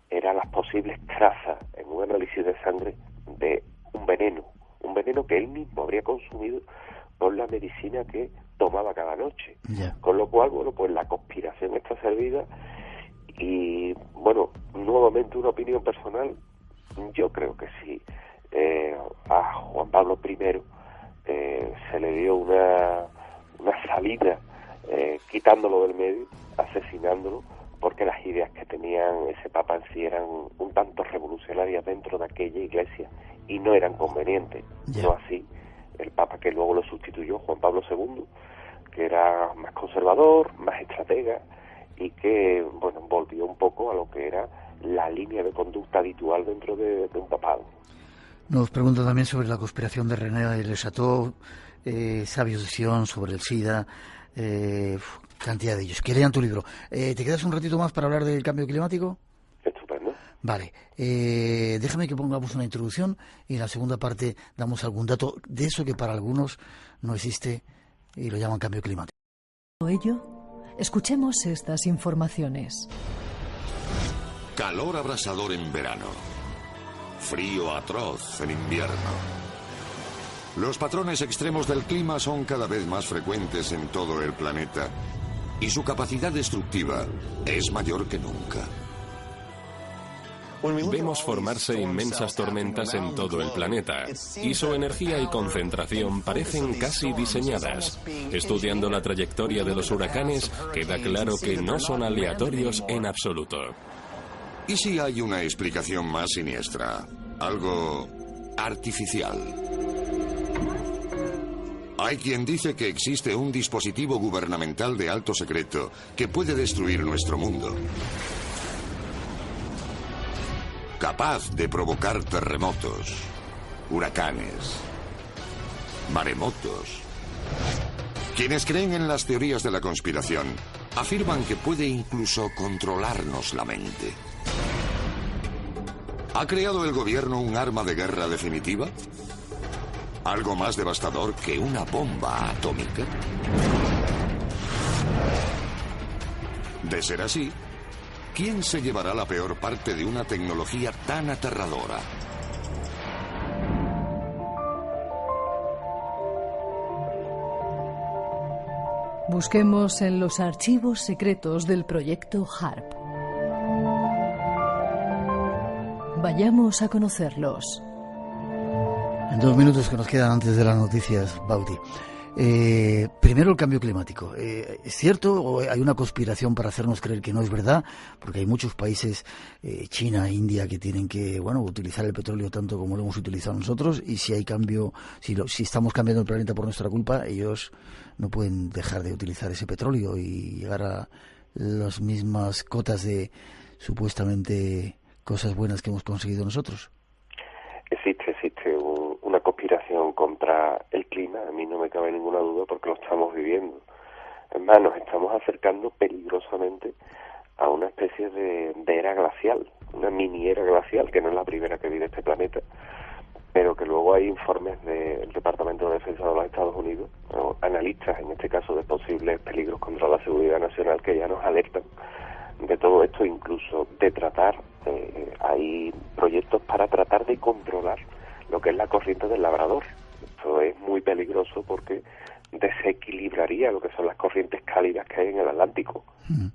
eran las posibles trazas en un análisis de sangre de un veneno que él mismo habría consumido por la medicina que tomaba cada noche. Con lo cual, bueno, pues la conspiración está servida. Y bueno, nuevamente una opinión personal, yo creo que sí, a Juan Pablo I se le dio una salida, quitándolo del medio, asesinándolo, porque las ideas que tenían ese papa en sí eran un tanto revolucionarias dentro de aquella iglesia y no eran convenientes. No así el papa que luego lo sustituyó, Juan Pablo II, que era más conservador, más estratega, y que, bueno, volvió un poco a lo que era la línea de conducta habitual dentro de un papado. Nos preguntan también sobre la conspiración de René Le Chateau, Sabios de Sion, sobre el SIDA, cantidad de ellos. Que lean tu libro. ¿Te quedas un ratito más para hablar del cambio climático? Estupendo. Vale. Déjame que pongamos una introducción y en la segunda parte damos algún dato de eso que para algunos no existe y lo llaman cambio climático. Por ello, escuchemos estas informaciones. Calor abrasador en verano. Frío atroz en invierno. Los patrones extremos del clima son cada vez más frecuentes en todo el planeta y su capacidad destructiva es mayor que nunca. Vemos formarse inmensas tormentas en todo el planeta y su energía y concentración parecen casi diseñadas. Estudiando la trayectoria de los huracanes, queda claro que no son aleatorios en absoluto. ¿Y si hay una explicación más siniestra? Algo artificial. Hay quien dice que existe un dispositivo gubernamental de alto secreto que puede destruir nuestro mundo. Capaz de provocar terremotos, huracanes, maremotos. Quienes creen en las teorías de la conspiración afirman que puede incluso controlarnos la mente. ¿Ha creado el gobierno un arma de guerra definitiva? ¿Algo más devastador que una bomba atómica? De ser así, ¿quién se llevará la peor parte de una tecnología tan aterradora? Busquemos en los archivos secretos del proyecto HARP. Vayamos a conocerlos. En 2 minutos que nos quedan antes de las noticias, Bauti. Primero, el cambio climático. ¿Es cierto o hay una conspiración para hacernos creer que no es verdad? Porque hay muchos países, China, India, que tienen que, bueno, utilizar el petróleo tanto como lo hemos utilizado nosotros, y si hay cambio, si estamos cambiando el planeta por nuestra culpa, ellos no pueden dejar de utilizar ese petróleo y llegar a las mismas cotas de supuestamente cosas buenas que hemos conseguido nosotros. Existe una conspiración contra el clima, a mí no me cabe ninguna duda porque lo estamos viviendo. Es más, nos estamos acercando peligrosamente a una especie de era glacial, una mini era glacial, que no es la primera que vive este planeta, pero que luego hay informes del Departamento de Defensa de los Estados Unidos, analistas en este caso de posibles peligros contra la seguridad nacional, que ya nos alertan de todo esto, incluso de tratar, hay proyectos para tratar de controlar lo que es la corriente del Labrador. Esto es muy peligroso porque desequilibraría lo que son las corrientes cálidas que hay en el Atlántico.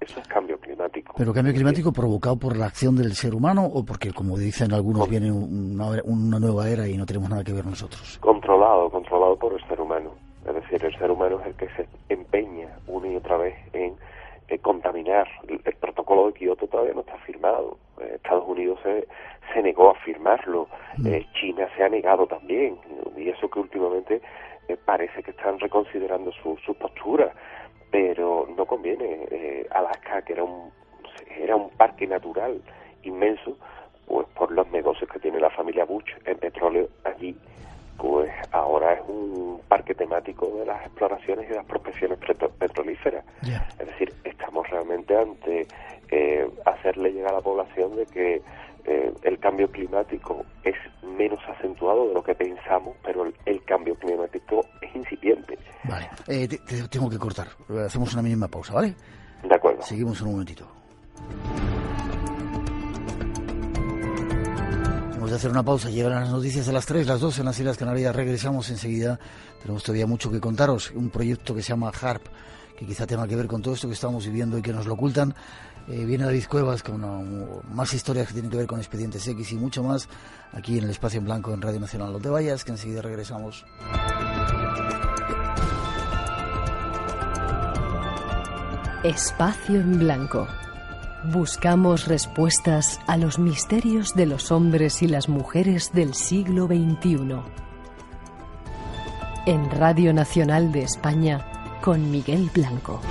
Eso es cambio climático. ¿Pero cambio climático provocado por la acción del ser humano o porque, como dicen algunos, viene una nueva era y no tenemos nada que ver nosotros? Controlado por el ser humano. pero el ser humano es el que se empeña una y otra vez en contaminar. El protocolo de Kioto todavía no está firmado. Estados Unidos se negó a firmarlo. China se ha negado también. Y eso que últimamente parece que están reconsiderando su postura. Pero no conviene. Alaska, que era un parque natural inmenso, pues por los negocios que tiene la familia Bush en petróleo allí, pues ahora es un parque temático de las exploraciones y de las prospecciones petrolíferas. Yeah. Es decir, estamos realmente ante hacerle llegar a la población de que el cambio climático es menos acentuado de lo que pensamos, pero el cambio climático es incipiente. Vale, te tengo que cortar. Hacemos una mínima pausa, ¿vale? De acuerdo. Seguimos en un momentito. Vamos a hacer una pausa, llegan las noticias de las 3, las 2 en las Islas Canarias, regresamos enseguida, tenemos todavía mucho que contaros, un proyecto que se llama HARP, que quizá tenga que ver con todo esto que estamos viviendo y que nos lo ocultan. Viene David Cuevas con más historias que tienen que ver con Expedientes X y mucho más, aquí en el Espacio en Blanco en Radio Nacional. No te vayas, que enseguida regresamos. Espacio en Blanco. Buscamos respuestas a los misterios de los hombres y las mujeres del siglo XXI. En Radio Nacional de España, con Miguel Blanco.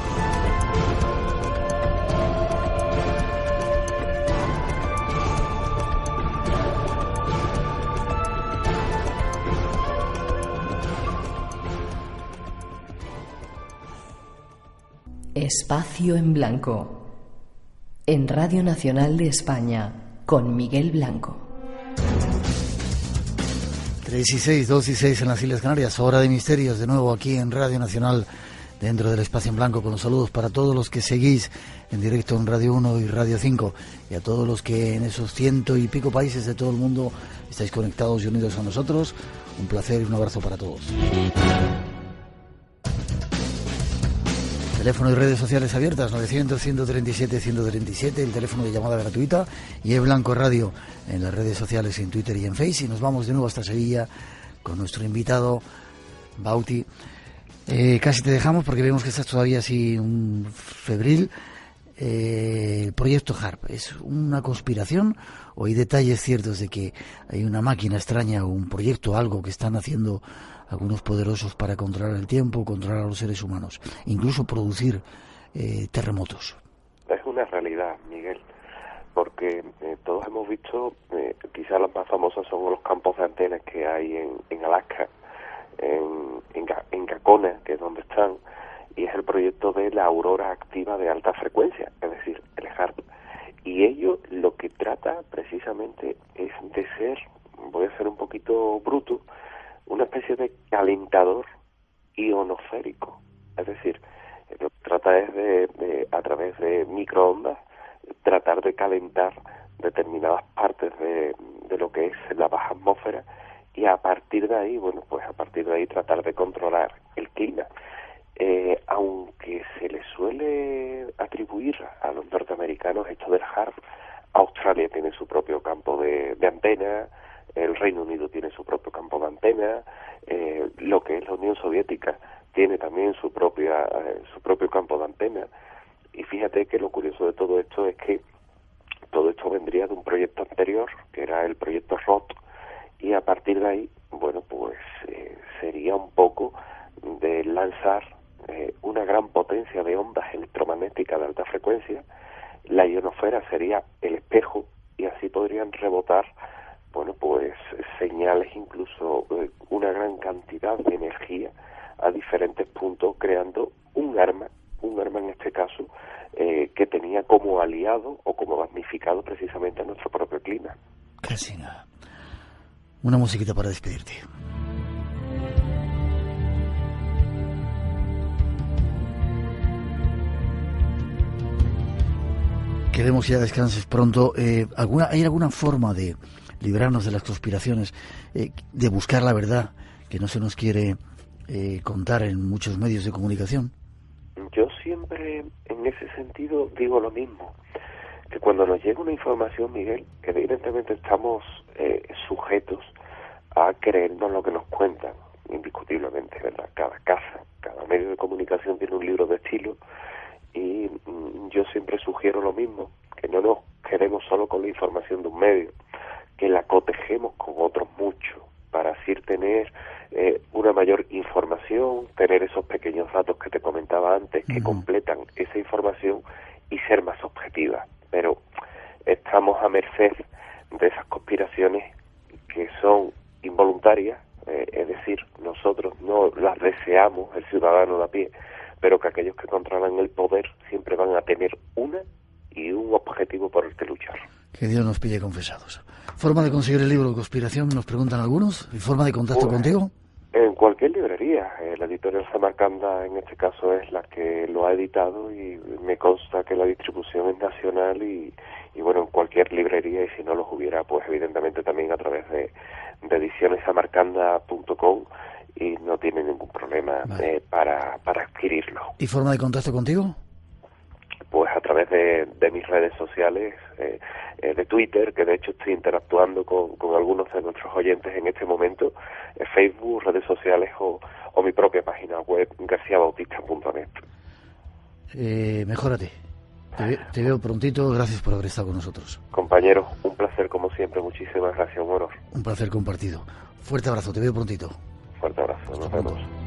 Espacio en Blanco. En Radio Nacional de España, con Miguel Blanco. 3 y 6, 2 y 6 en las Islas Canarias, hora de misterios, de nuevo aquí en Radio Nacional, dentro del Espacio en Blanco, con los saludos para todos los que seguís en directo en Radio 1 y Radio 5, y a todos los que en esos 100 y pico países de todo el mundo estáis conectados y unidos a nosotros. Un placer y un abrazo para todos. Teléfono y redes sociales abiertas, 900-137-137, el teléfono de llamada gratuita, y es Blanco Radio en las redes sociales, en Twitter y en Facebook. Y nos vamos de nuevo hasta Sevilla con nuestro invitado, Bauti. Casi te dejamos porque vemos que estás todavía así un febril. El proyecto HARP, ¿es una conspiración o hay detalles ciertos de que hay una máquina extraña o un proyecto, algo que están haciendo algunos poderosos para controlar el tiempo, controlar a los seres humanos, incluso producir terremotos? Es una realidad, Miguel, porque todos hemos visto, quizás las más famosas son los campos de antenas que hay en Alaska, en Gakona, que es donde están, y es el proyecto de la aurora activa de alta frecuencia, es decir, el HARP. Y ello lo que trata precisamente es de ser, voy a ser un poquito bruto, una especie de calentador ionosférico. Es decir, lo que trata es de a través de microondas, tratar de calentar determinadas partes de lo que es la baja atmósfera, y a partir de ahí, bueno, pues a partir de ahí tratar de controlar el clima. Aunque se le suele atribuir a los norteamericanos esto del HARP, Australia tiene su propio campo de antena, el Reino Unido tiene su propio campo de antena, lo que es la Unión Soviética tiene también su propio campo de antena. Y fíjate que lo curioso de todo esto es que todo esto vendría de un proyecto anterior, que era el proyecto ROT, y a partir de ahí, bueno, pues sería un poco de lanzar una gran potencia de ondas electromagnéticas de alta frecuencia. La ionosfera sería el espejo, y así podrían rebotar, bueno, pues señales, incluso una gran cantidad de energía a diferentes puntos, creando un arma en este caso, que tenía como aliado o como damnificado precisamente a nuestro propio clima. Casi nada. Una musiquita para despedirte. Queremos ya descanses pronto. ¿Hay alguna forma de librarnos de las conspiraciones, de buscar la verdad que no se nos quiere contar en muchos medios de comunicación? Yo siempre en ese sentido digo lo mismo, que cuando nos llega una información, Miguel, evidentemente estamos sujetos a creernos lo que nos cuentan. indiscutiblemente, ¿verdad? Cada casa, cada medio de comunicación tiene un libro de estilo, y yo siempre sugiero lo mismo, que no nos quedemos solo con la información de un medio, que la cotejemos con otros muchos, para así tener una mayor información, tener esos pequeños datos que te comentaba antes, que completan esa información y ser más objetiva. Pero estamos a merced de esas conspiraciones que son involuntarias, es decir, nosotros no las deseamos, el ciudadano de a pie, pero que aquellos que controlan el poder siempre van a tener una y un objetivo por el que luchar. Que Dios nos pille confesados. ¿Forma de conseguir el libro de conspiración? Nos preguntan algunos. ¿Y forma de contacto contigo? En cualquier librería. La editorial Samarcanda en este caso es la que lo ha editado, y me consta que la distribución es nacional, y bueno, en cualquier librería, y si no los hubiera, pues evidentemente también a través de edicionesamarcanda.com, y no tiene ningún problema para adquirirlo. ¿Y forma de contacto contigo? Pues a través de mis redes sociales, de Twitter, que de hecho estoy interactuando con algunos de nuestros oyentes en este momento, Facebook, redes sociales o mi propia página web, garciabautista.net. Mejórate. Te veo prontito, gracias por haber estado con nosotros. Compañeros, un placer como siempre, muchísimas gracias, un honor. Un placer compartido. Fuerte abrazo, te veo prontito. Fuerte abrazo, nos vemos.